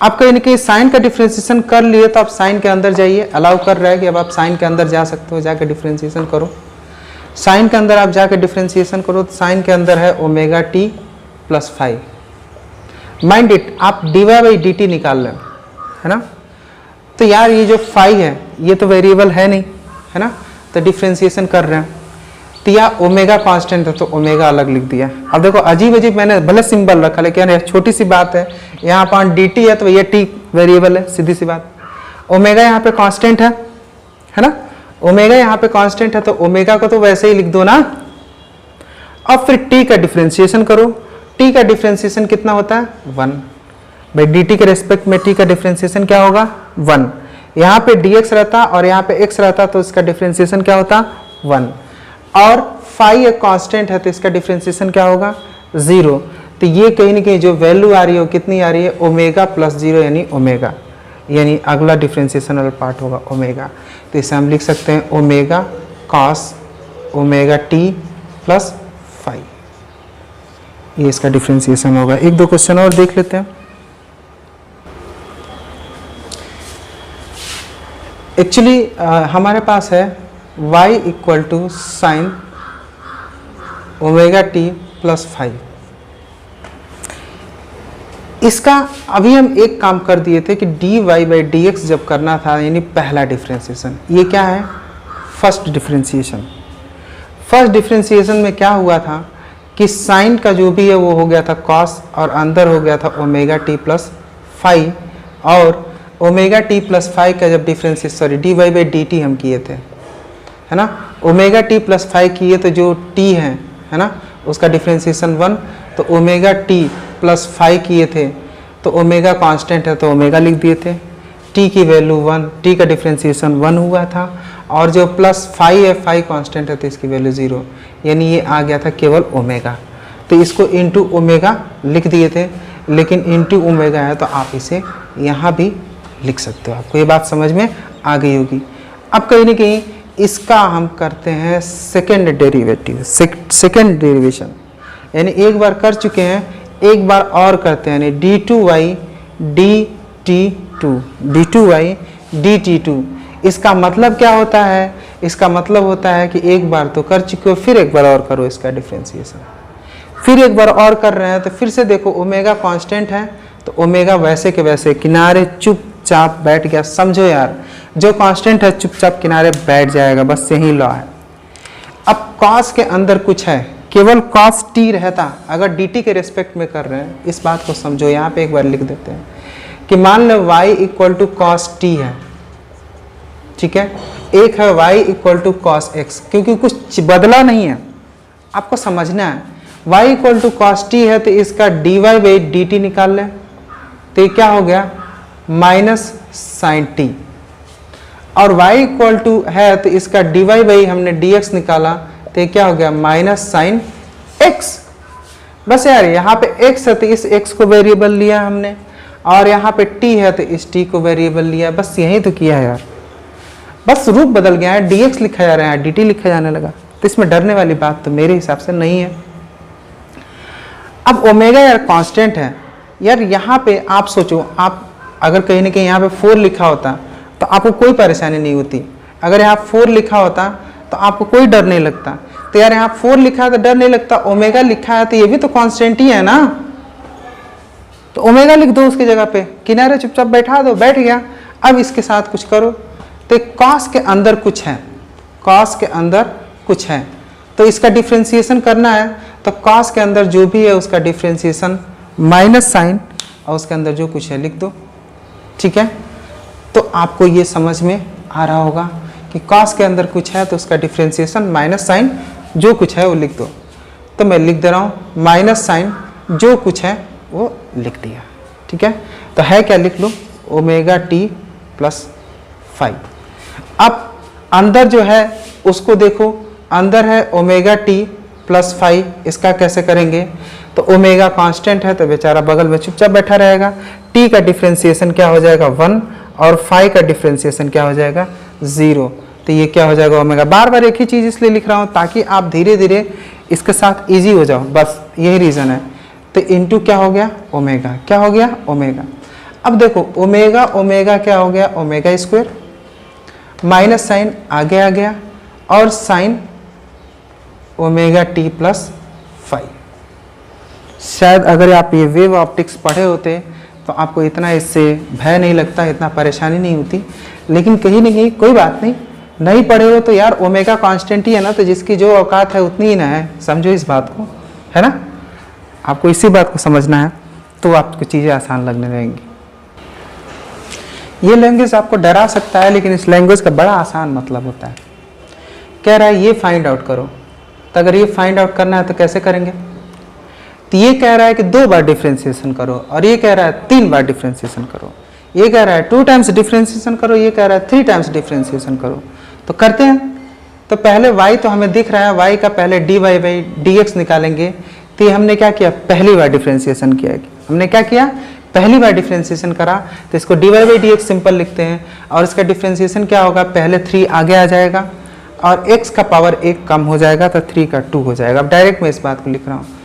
आप कहीं ना कहीं साइन का डिफ्रेंशिएशन कर लिए तो आप साइन के अंदर जाइए, अलाउ कर रहा है कि अब आप साइन के अंदर जा सकते हो, जाकर डिफ्रेंशिएशन करो। साइन के अंदर आप जाकर डिफ्रेंशिएशन करो तो साइन के अंदर है omega T plus five. Mind it, आप D Y by D T निकाल लें है ना। तो यार ये जो फाइव है ये तो वेरिएबल है नहीं है ना, तो डिफ्रेंशिएशन कर रहे हैं। तो या ओमेगा कांस्टेंट है तो ओमेगा अलग लिख दिया। अब देखो अजीब अजीब मैंने भले सिंबल रखा, लेकिन छोटी सी बात है, यहाँ पर डी टी है तो ये टी वेरिएबल है, सीधी सी बात। ओमेगा यहाँ पे कांस्टेंट है ना, ओमेगा यहाँ पे कांस्टेंट है तो ओमेगा को तो वैसे ही लिख दो ना। अब फिर टी का डिफ्रेंशिएशन करो, टी का डिफ्रेंशिएशन कितना होता है 1 भाई डी टी के रेस्पेक्ट में टी का डिफ्रेंशिएशन क्या होगा 1। यहाँ पे dx रहता और यहाँ पे x रहता तो इसका डिफ्रेंशिएशन क्या होता 1, और फाई एक कांस्टेंट है तो इसका डिफ्रेंशिएशन क्या होगा 0। तो ये कहीं ना कहीं जो वैल्यू आ रही है वो कितनी आ रही है ओमेगा प्लस 0 यानी ओमेगा, यानी अगला डिफ्रेंशिएशन वाला पार्ट होगा ओमेगा। तो इसे हम लिख सकते हैं omega cos omega T plus five, ये इसका डिफ्रेंशिएशन होगा। एक दो क्वेश्चन और देख लेते हैं। एक्चुअली हमारे पास है y equal to sine omega T plus five. इसका अभी हम एक काम कर दिए थे कि dy बाई dx जब करना था, यानी पहला डिफ्रेंशिएशन, ये क्या है फर्स्ट डिफ्रेंशिएशन। फर्स्ट डिफ्रेंशिएशन में क्या हुआ था कि साइन का जो भी है वो हो गया था कॉस और अंदर हो गया था ओमेगा टी प्लस फाइव, और ओमेगा टी प्लस फाइव का जब differentiation sorry d Y by D t हम किए थे है ना, ओमेगा टी प्लस फाइव किए तो जो टी है ना उसका डिफ्रेंशिएशन 1, तो ओमेगा टी प्लस फाइव किए थे तो ओमेगा कांस्टेंट है तो ओमेगा लिख दिए थे, टी की वैल्यू 1, टी का डिफ्रेंशिएशन 1 हुआ था, और जो प्लस फाइव है फाइव कांस्टेंट है तो इसकी वैल्यू 0, यानी ये आ गया था केवल ओमेगा। तो इसको इनटू ओमेगा लिख दिए थे, लेकिन इनटू ओमेगा है तो आप इसे यहाँ भी लिख सकते हो। आपको ये बात समझ में आ गई होगी। अब कहीं ना कहीं इसका हम करते हैं सेकेंड डेरिवेटिव, सेकेंड डेरिवेशन, यानी एक बार कर चुके हैं, एक बार और करते हैं, यानी d2y dt2 इसका मतलब क्या होता है, इसका मतलब होता है कि एक बार तो कर चुके हो, फिर एक बार और करो इसका डिफ्रेंशिएशन, फिर एक बार और कर रहे हैं तो फिर से देखो ओमेगा कांस्टेंट है तो ओमेगा वैसे के वैसे किनारे चुपचाप बैठ गया। समझो यार, जो कांस्टेंट है चुपचाप किनारे बैठ जाएगा, बस यही लॉ है। अब कॉस के अंदर कुछ है, केवल कॉस टी रहता अगर dt के रेस्पेक्ट में कर रहे हैं, इस बात को समझो। यहाँ पे एक बार लिख देते हैं कि मान लो y equal to cos t है, ठीक है, एक है y equal to cos x, क्योंकि कुछ बदला नहीं है, आपको समझना है। y equal to cos t है तो इसका dy बाई डी टी निकाल लें, तो ये क्या हो गया माइनस साइन टी, और y इक्वल टू है तो इसका dy बाई हमने dx निकाला तो ये क्या हो गया माइनस साइन x। बस यार यहाँ पे x है तो इस x को वेरिएबल लिया हमने, और यहाँ पे t है तो इस t को वेरिएबल लिया, बस यही तो किया है यार। बस रूप बदल गया है, dx लिखा जा रहा है, dt लिखा जाने लगा। तो इसमें डरने वाली बात तो मेरे हिसाब से नहीं है। अब ओमेगा यार कांस्टेंट है यार। यहाँ पे आप सोचो, आप अगर कहीं ना कहीं यहाँ पे 4 लिखा होता तो आपको कोई परेशानी नहीं होती। अगर यहाँ 4 लिखा होता तो आपको कोई डर नहीं लगता। तो यार यहाँ 4 लिखा है तो डर नहीं लगता, ओमेगा लिखा है तो ये भी तो कांस्टेंट ही है ना, तो ओमेगा लिख दो उसकी जगह पे, किनारे चुपचाप बैठा दो, बैठ गया। अब इसके साथ कुछ करो तो कॉस के अंदर कुछ है, कॉस के अंदर कुछ है, तो इसका डिफ्रेंसिएशन करना है। तो कॉस के अंदर जो भी है उसका डिफ्रेंसिएशन माइनस साइन, और उसके अंदर जो कुछ है लिख दो, ठीक है। तो आपको ये समझ में आ रहा होगा कि कॉस के अंदर कुछ है तो उसका डिफ्रेंसिएशन माइनस साइन जो कुछ है वो लिख दो। तो मैं लिख दे रहा हूँ माइनस साइन जो कुछ है वो लिख दिया, ठीक है। तो है क्या, लिख लो ओमेगा टी प्लस 5। अब अंदर जो है उसको देखो, अंदर है ओमेगा टी प्लस 5, इसका कैसे करेंगे। तो ओमेगा कांस्टेंट है तो बेचारा बगल में चुपचाप बैठा रहेगा। टी का डिफ्रेंसिएशन क्या हो जाएगा 1, और 5 का डिफ्रेंसिएशन क्या हो जाएगा 0। तो ये क्या हो जाएगा ओमेगा। बार बार एक ही चीज़ इसलिए लिख रहा हूँ ताकि आप धीरे धीरे इसके साथ इजी हो जाओ, बस यही रीज़न है। तो इनटू क्या हो गया ओमेगा, क्या हो गया ओमेगा। अब देखो ओमेगा ओमेगा क्या हो गया ओमेगा स्क्वायर, माइनस साइन आगे आ गया, और साइन ओमेगा टी प्लस 5। शायद अगर आप ये वेव ऑप्टिक्स पढ़े होते तो आपको इतना इससे भय नहीं लगता, इतना परेशानी नहीं होती। लेकिन कहीं ना कहीं कोई बात नहीं, नहीं पढ़े हो तो यार ओमेगा कांस्टेंट ही है ना, तो जिसकी जो औकात है उतनी ही ना है, समझो इस बात को, है ना। आपको इसी बात को समझना है तो आपको चीज़ें आसान लगने लगेंगी। ये लैंग्वेज आपको डरा सकता है, लेकिन इस लैंग्वेज का बड़ा आसान मतलब होता है। कह रहा है ये फाइंड आउट करो, तो अगर ये फाइंड आउट करना है तो कैसे करेंगे। तो ये कह रहा है कि 2 बार डिफ्रेंसिएशन करो, और ये कह रहा है 3 बार डिफ्रेंसिएशन करो। ये कह रहा है 2 टाइम्स डिफ्रेंसिएशन करो, ये कह रहा है 3 टाइम्स डिफ्रेंसिएशन करो। तो करते हैं। तो पहले y तो हमें दिख रहा है, y का पहले dy बाई dx निकालेंगे। तो ये हमने क्या किया, पहली बार डिफ्रेंसिएशन किया। हमने क्या किया, पहली बार डिफ्रेंसिएशन करा, तो इसको dy बाई dx सिंपल लिखते हैं, और इसका डिफ्रेंसिएशन क्या होगा, पहले 3 आगे आ जाएगा और x का पावर 1 कम हो जाएगा, तो 3 का 2 हो जाएगा। अब डायरेक्ट मैं इस बात को लिख रहा हूँ।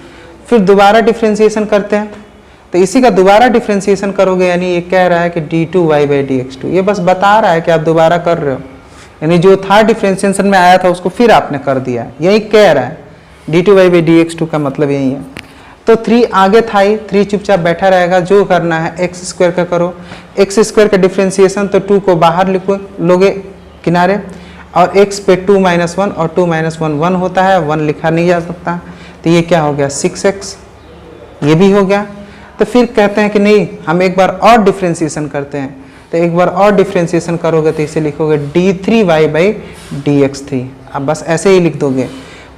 फिर दोबारा डिफ्रेंसिएशन करते हैं, तो इसी का दोबारा डिफ्रेंसिएशन करोगे, यानी ये कह रहा है कि d2y बाई dx2, ये बस बता रहा है कि आप दोबारा कर रहे हो, यानी जो था डिफ्रेंसिएशन में आया था उसको फिर आपने कर दिया, यही कह रहा है। d2y बाई dx2 का मतलब यही है। तो 3 आगे था ही, 3 चुपचाप बैठा रहेगा, जो करना है x स्क्वायर का करो। x स्क्वायर का डिफ्रेंसिएशन तो 2 को बाहर लिखो लोगे किनारे, और x पे 2 माइनस 1 और 2 माइनस 1 1 होता है, 1 लिखा नहीं जा सकता। तो ये क्या हो गया 6x, ये भी हो गया। तो फिर कहते हैं कि नहीं, हम एक बार और डिफ्रेंसिएशन करते हैं। तो एक बार और डिफ्रेंसिएशन करोगे तो इसे लिखोगे d3y बाई dx3। अब बस ऐसे ही लिख दोगे।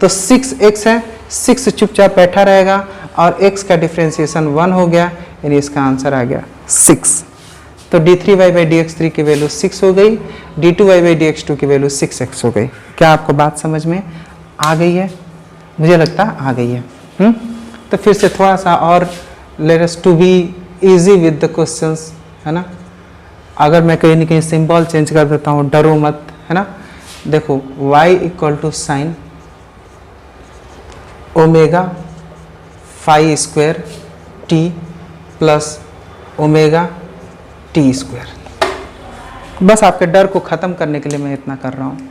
तो 6x है, 6 चुपचाप बैठा रहेगा, और x का डिफ्रेंसिएशन 1 हो गया, यानी इसका आंसर आ गया 6। तो d3y बाई dx3 की वैल्यू 6 हो गई, d2y बाई dx2 की वैल्यू 6x हो गई। क्या आपको बात समझ में आ गई है? मुझे लगता है आ गई है। तो फिर से थोड़ा सा और let us to be easy with the questions, है ना। अगर मैं कहीं ना कहीं सिंबल चेंज कर देता हूँ, डरो मत, है ना। देखो y equal to sine omega 5 square t plus omega t square. बस आपके डर को ख़त्म करने के लिए मैं इतना कर रहा हूँ।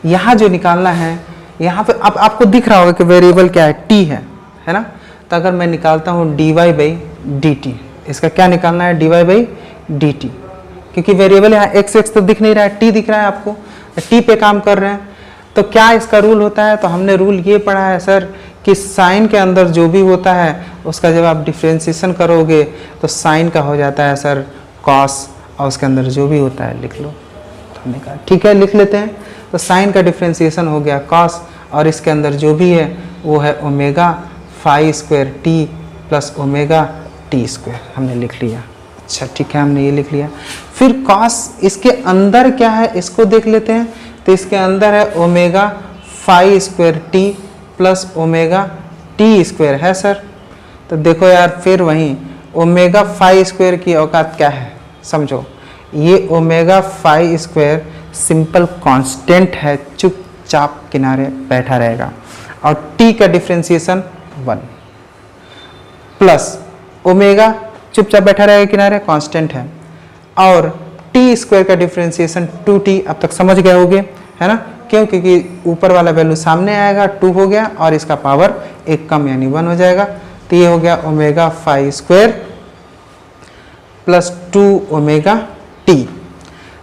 यहाँ जो निकालना है, यहाँ पे अब आपको दिख रहा होगा कि वेरिएबल क्या है, t है ना। तो अगर मैं निकालता हूँ dy बाई dt, इसका क्या निकालना है, dy बाई dt, क्योंकि वेरिएबल यहाँ x तो दिख नहीं रहा है, t दिख रहा है आपको, t पे काम कर रहे हैं। तो क्या इसका रूल होता है, तो हमने रूल ये पढ़ा है सर कि साइन के अंदर जो भी होता है उसका जब आप डिफ्रेंसिएशन करोगे तो साइन का हो जाता है सर कॉस, और उसके अंदर जो भी होता है लिख लो। तो हमने कहा ठीक है लिख लेते हैं। तो साइन का डिफ्रेंसिएशन हो गया कॉस, और इसके अंदर जो भी है वो है omega 5 square t plus omega t square, हमने लिख लिया। अच्छा ठीक है, हमने ये लिख लिया। फिर कॉस इसके अंदर क्या है इसको देख लेते हैं। तो इसके अंदर है omega 5 square t plus omega t square है सर। तो देखो यार फिर वहीं ओमेगा फाई स्क्वायर की औकात क्या है समझो, ये omega phi square simple constant है, चुपचाप किनारे बैठा रहेगा और t का डिफरेंशिएशन 1 प्लस ओमेगा चुपचाप बैठा रहेगा किनारे, कांस्टेंट है, और टी स्क्वायर का डिफरेंशिएशन 2t। अब तक समझ गए होगे है ना, क्यों? क्योंकि ऊपर वाला वैल्यू सामने आएगा 2 हो गया और इसका पावर 1 कम यानी 1 हो जाएगा। तो ये हो गया omega phi square plus 2 omega t.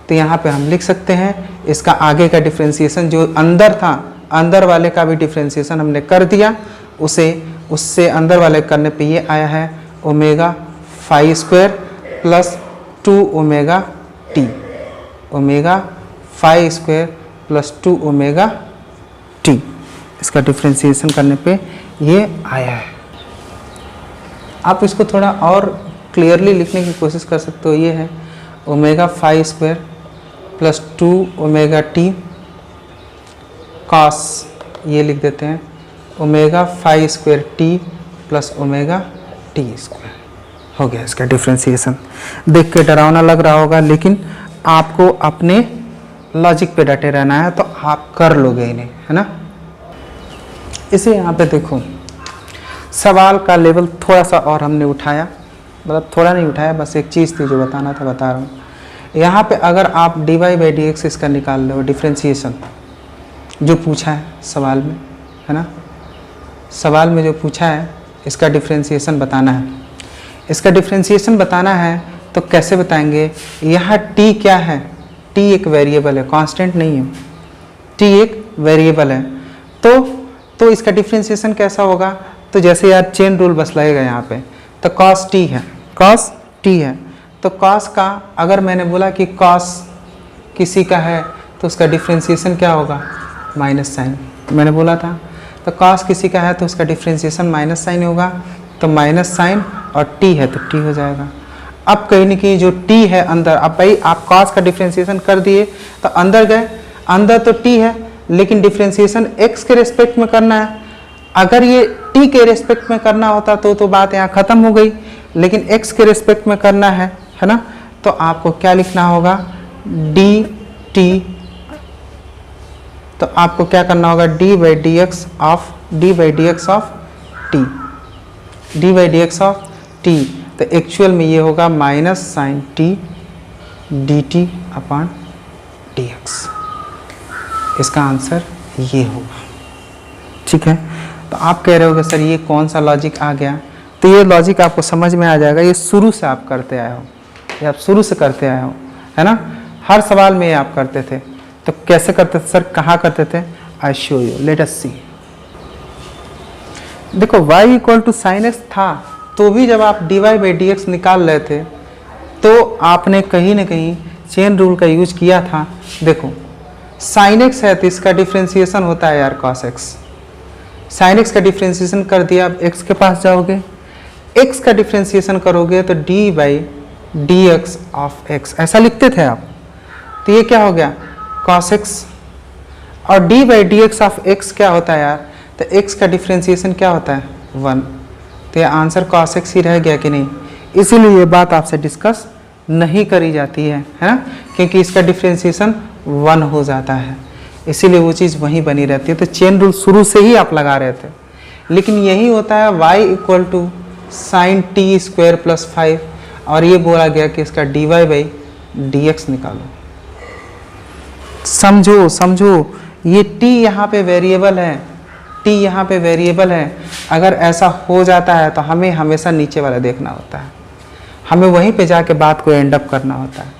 तो यहाँ पे हम लिख सकते हैं इसका आगे का डिफरेंशिएशन जो अंदर था, अंदर वाले का भी डिफरेंशिएशन हमने कर दिया, उससे अंदर वाले करने पे ये आया है omega phi square plus 2 omega t, omega phi square plus 2 omega t. इसका डिफरेंशिएशन करने पे ये आया है। आप इसको थोड़ा और क्लियरली लिखने की कोशिश कर सकते हो। ये है omega phi square plus 2 omega t cos, ये लिख देते हैं omega phi square t plus omega t square. हो गया इसका डिफरेंशिएशन। देख के डरावना लग रहा होगा, लेकिन आपको अपने लॉजिक पे डटे रहना है तो आप कर लोगे इन्हें, है ना। इसे यहाँ पे देखो, सवाल का लेवल थोड़ा सा और हमने उठाया, मतलब थोड़ा नहीं उठाया, बस एक चीज़ थी जो बताना था, बता रहा हूँ। यहाँ पे अगर आप dy बाई डी एक्स इसका निकाल लो डिफरेंशिएशन जो पूछा है सवाल में, है ना, सवाल में जो पूछा है इसका डिफरेंशिएशन बताना है। इसका डिफरेंशिएशन बताना है तो कैसे बताएंगे? यहाँ t क्या है? t एक वेरिएबल है, कांस्टेंट नहीं है, t एक वेरिएबल है। तो इसका डिफरेंशिएशन कैसा होगा? तो जैसे यार चेन रूल बस लगेगा यहाँ पे, तो cos t है, cos t है, तो cos का अगर मैंने बोला कि cos किसी का है तो उसका डिफरेंशिएशन क्या होगा? माइनस साइन, मैंने बोला था। तो cos किसी का है तो उसका डिफरेंशिएशन माइनस साइन होगा, तो माइनस साइन और t है तो t हो जाएगा। अब कहीं ना कहीं जो t है अंदर, अब भाई आप cos का डिफरेंशिएशन कर दिए तो अंदर गए, अंदर तो t है लेकिन डिफरेंशिएशन x के रेस्पेक्ट में करना है। अगर ये t के रेस्पेक्ट में करना होता तो बात यहाँ ख़त्म हो गई, लेकिन x के रेस्पेक्ट में करना है ना, तो आपको क्या लिखना होगा? dt, तो आपको क्या करना होगा? dy by d x of dy by d x of t, dy by d x of t। तो एक्चुअल में ये होगा minus sine t dt upon d x. इसका आंसर ये होगा, ठीक है। तो आप कह रहे होगे सर ये कौन सा लॉजिक आ गया? तो ये लॉजिक आपको समझ में आ जाएगा, ये शुरू से आप करते आए हो, ये आप शुरू से करते आए हो, है ना। हर सवाल में ये आप करते थे। तो कैसे करते थे सर, कहाँ करते थे? I show you, let us see. देखो y equal to sine X था तो भी जब आप dy बाई डी एक्स निकाल रहे थे तो आपने कहीं ना कहीं चेन रूल का यूज किया था। देखो साइन एक्स है तो इसका डिफरेंशिएशन होता है यार cos x, साइन एक्स का डिफरेंशिएशन कर दिया, अब x के पास जाओगे, x का डिफरेंशिएशन करोगे तो d by d x of x, ऐसा लिखते थे आप। तो ये क्या हो गया? cos x, और D by d x of x क्या होता है यार? तो x का डिफरेंशिएशन क्या होता है? 1। तो ये आंसर cos x ही रह गया कि नहीं? इसीलिए ये बात आपसे डिस्कस नहीं करी जाती है ना, क्योंकि इसका डिफरेंशिएशन 1 हो जाता है, इसीलिए वो चीज़ वहीं बनी रहती है। तो चेन रूल शुरू से ही आप लगा रहे थे, लेकिन यही होता है y equal to sine t square plus 5, और ये बोला गया कि इसका dy बाई डी एक्स निकालो। समझो समझो, ये t यहाँ पे वेरिएबल है, t यहाँ पे वेरिएबल है। अगर ऐसा हो जाता है तो हमें हमेशा नीचे वाला देखना होता है, हमें वहीं पे जाके बात को एंड अप करना होता है।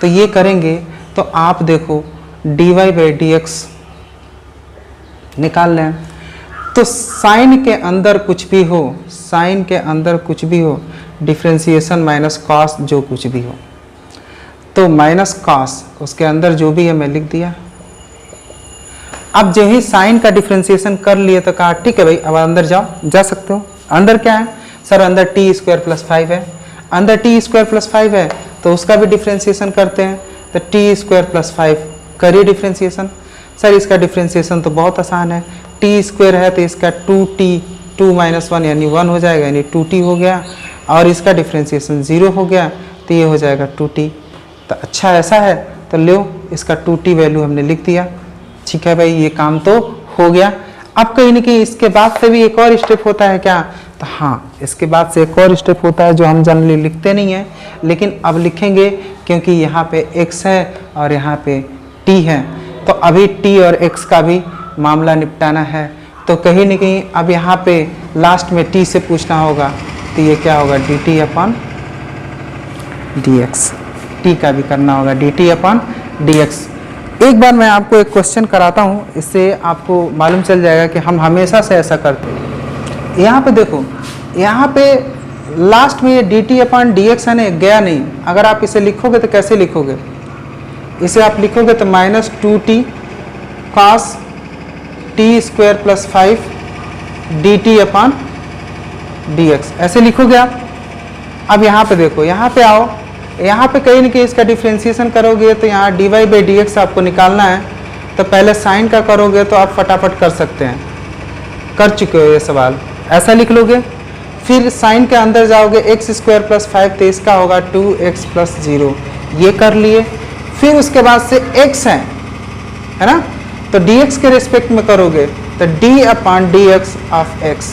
तो ये करेंगे तो आप देखो dy बाई डी एक्स निकाल लें, तो साइन के अंदर कुछ भी हो, साइन के अंदर कुछ भी हो, डिफरेंशिएशन माइनस कॉस जो कुछ भी हो, तो माइनस कॉस उसके अंदर जो भी है मैं लिख दिया। अब जो ही साइन का डिफरेंशिएशन कर लिए तो कहा ठीक है भाई अब अंदर जाओ, जा सकते हो। अंदर क्या है सर? अंदर टी स्क्वायर प्लस 5 है, अंदर टी स्क्वायर प्लस 5 है तो उसका भी डिफरेंशिएशन करते हैं। तो टी स्क्वायर प्लस 5 करिए डिफरेंशिएशन। सर इसका डिफरेंशिएशन तो बहुत आसान है, टी स्क्वायर है तो इसका 2t 2 - 1 यानी 1 हो जाएगा, यानी 2t हो गया, और इसका डिफ्रेंशिएशन 0 हो गया, तो ये हो जाएगा 2t। तो अच्छा ऐसा है, तो लो इसका 2t वैल्यू हमने लिख दिया। ठीक है भाई, ये काम तो हो गया। अब कहीं ना कहीं इसके बाद से भी एक और स्टेप होता है क्या? तो हाँ, इसके बाद से एक और स्टेप होता है जो हम जनरली लिखते नहीं हैं, लेकिन अब लिखेंगे क्योंकि यहाँ पे x है और यहाँ पे t है, तो अभी t और x का भी मामला निपटाना है। तो कहीं ना कहीं अब यहाँ पे लास्ट में t से पूछना होगा, तो ये क्या होगा, dt अपॉन dx। t का भी करना होगा, dt अपॉन dx। एक बार मैं आपको एक क्वेश्चन कराता हूँ, इससे आपको मालूम चल जाएगा कि हम हमेशा से ऐसा करते हैं। यहाँ पे देखो, यहाँ पे लास्ट में ये dt अपॉन dx है ना, गया नहीं। अगर आप इसे लिखोगे तो कैसे लिखोगे? इसे आप लिखोगे तो -2t cos t² + 5 dt upon dx, ऐसे लिखोगे आप। अब यहाँ पे देखो, यहाँ पे आओ, यहाँ पे कहीं ना कहीं इसका डिफ्रेंशिएशन करोगे तो यहाँ dy/dx आपको निकालना है। तो पहले साइन का करोगे तो आप फटाफट कर सकते हैं, कर चुके हो ये सवाल, ऐसा लिख लोगे। फिर साइन के अंदर जाओगे, x² + 5, तो इसका होगा 2x + 0, ये कर लिए। फिर उसके बाद से x है ना, तो dx के रिस्पेक्ट में करोगे तो d upon dx of x,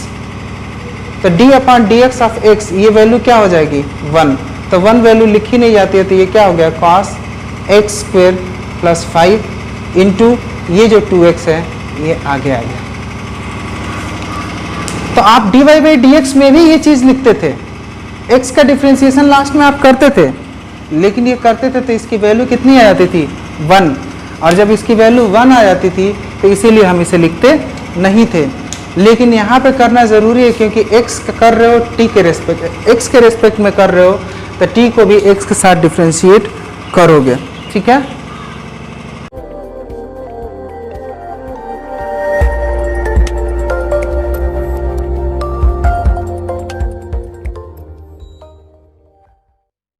तो d upon dx of x, ये वैल्यू क्या हो जाएगी, 1। तो 1 वैल्यू लिखी नहीं जाती है, तो ये क्या हो गया, cos x² + 5 इंटू ये जो 2x है, ये आगे आ गया। तो आप dy/dx में भी ये चीज़ लिखते थे, x का डिफ्रेंशिएशन लास्ट में आप करते थे, लेकिन ये करते थे तो इसकी वैल्यू कितनी आ जाती थी, 1। और जब इसकी वैल्यू 1 आ जाती थी तो इसीलिए हम इसे लिखते नहीं थे। लेकिन यहाँ पे करना ज़रूरी है, क्योंकि x कर रहे हो t के रेस्पेक्ट, x के रेस्पेक्ट में कर रहे हो, तो t को भी x के साथ डिफ्रेंशिएट करोगे। ठीक है।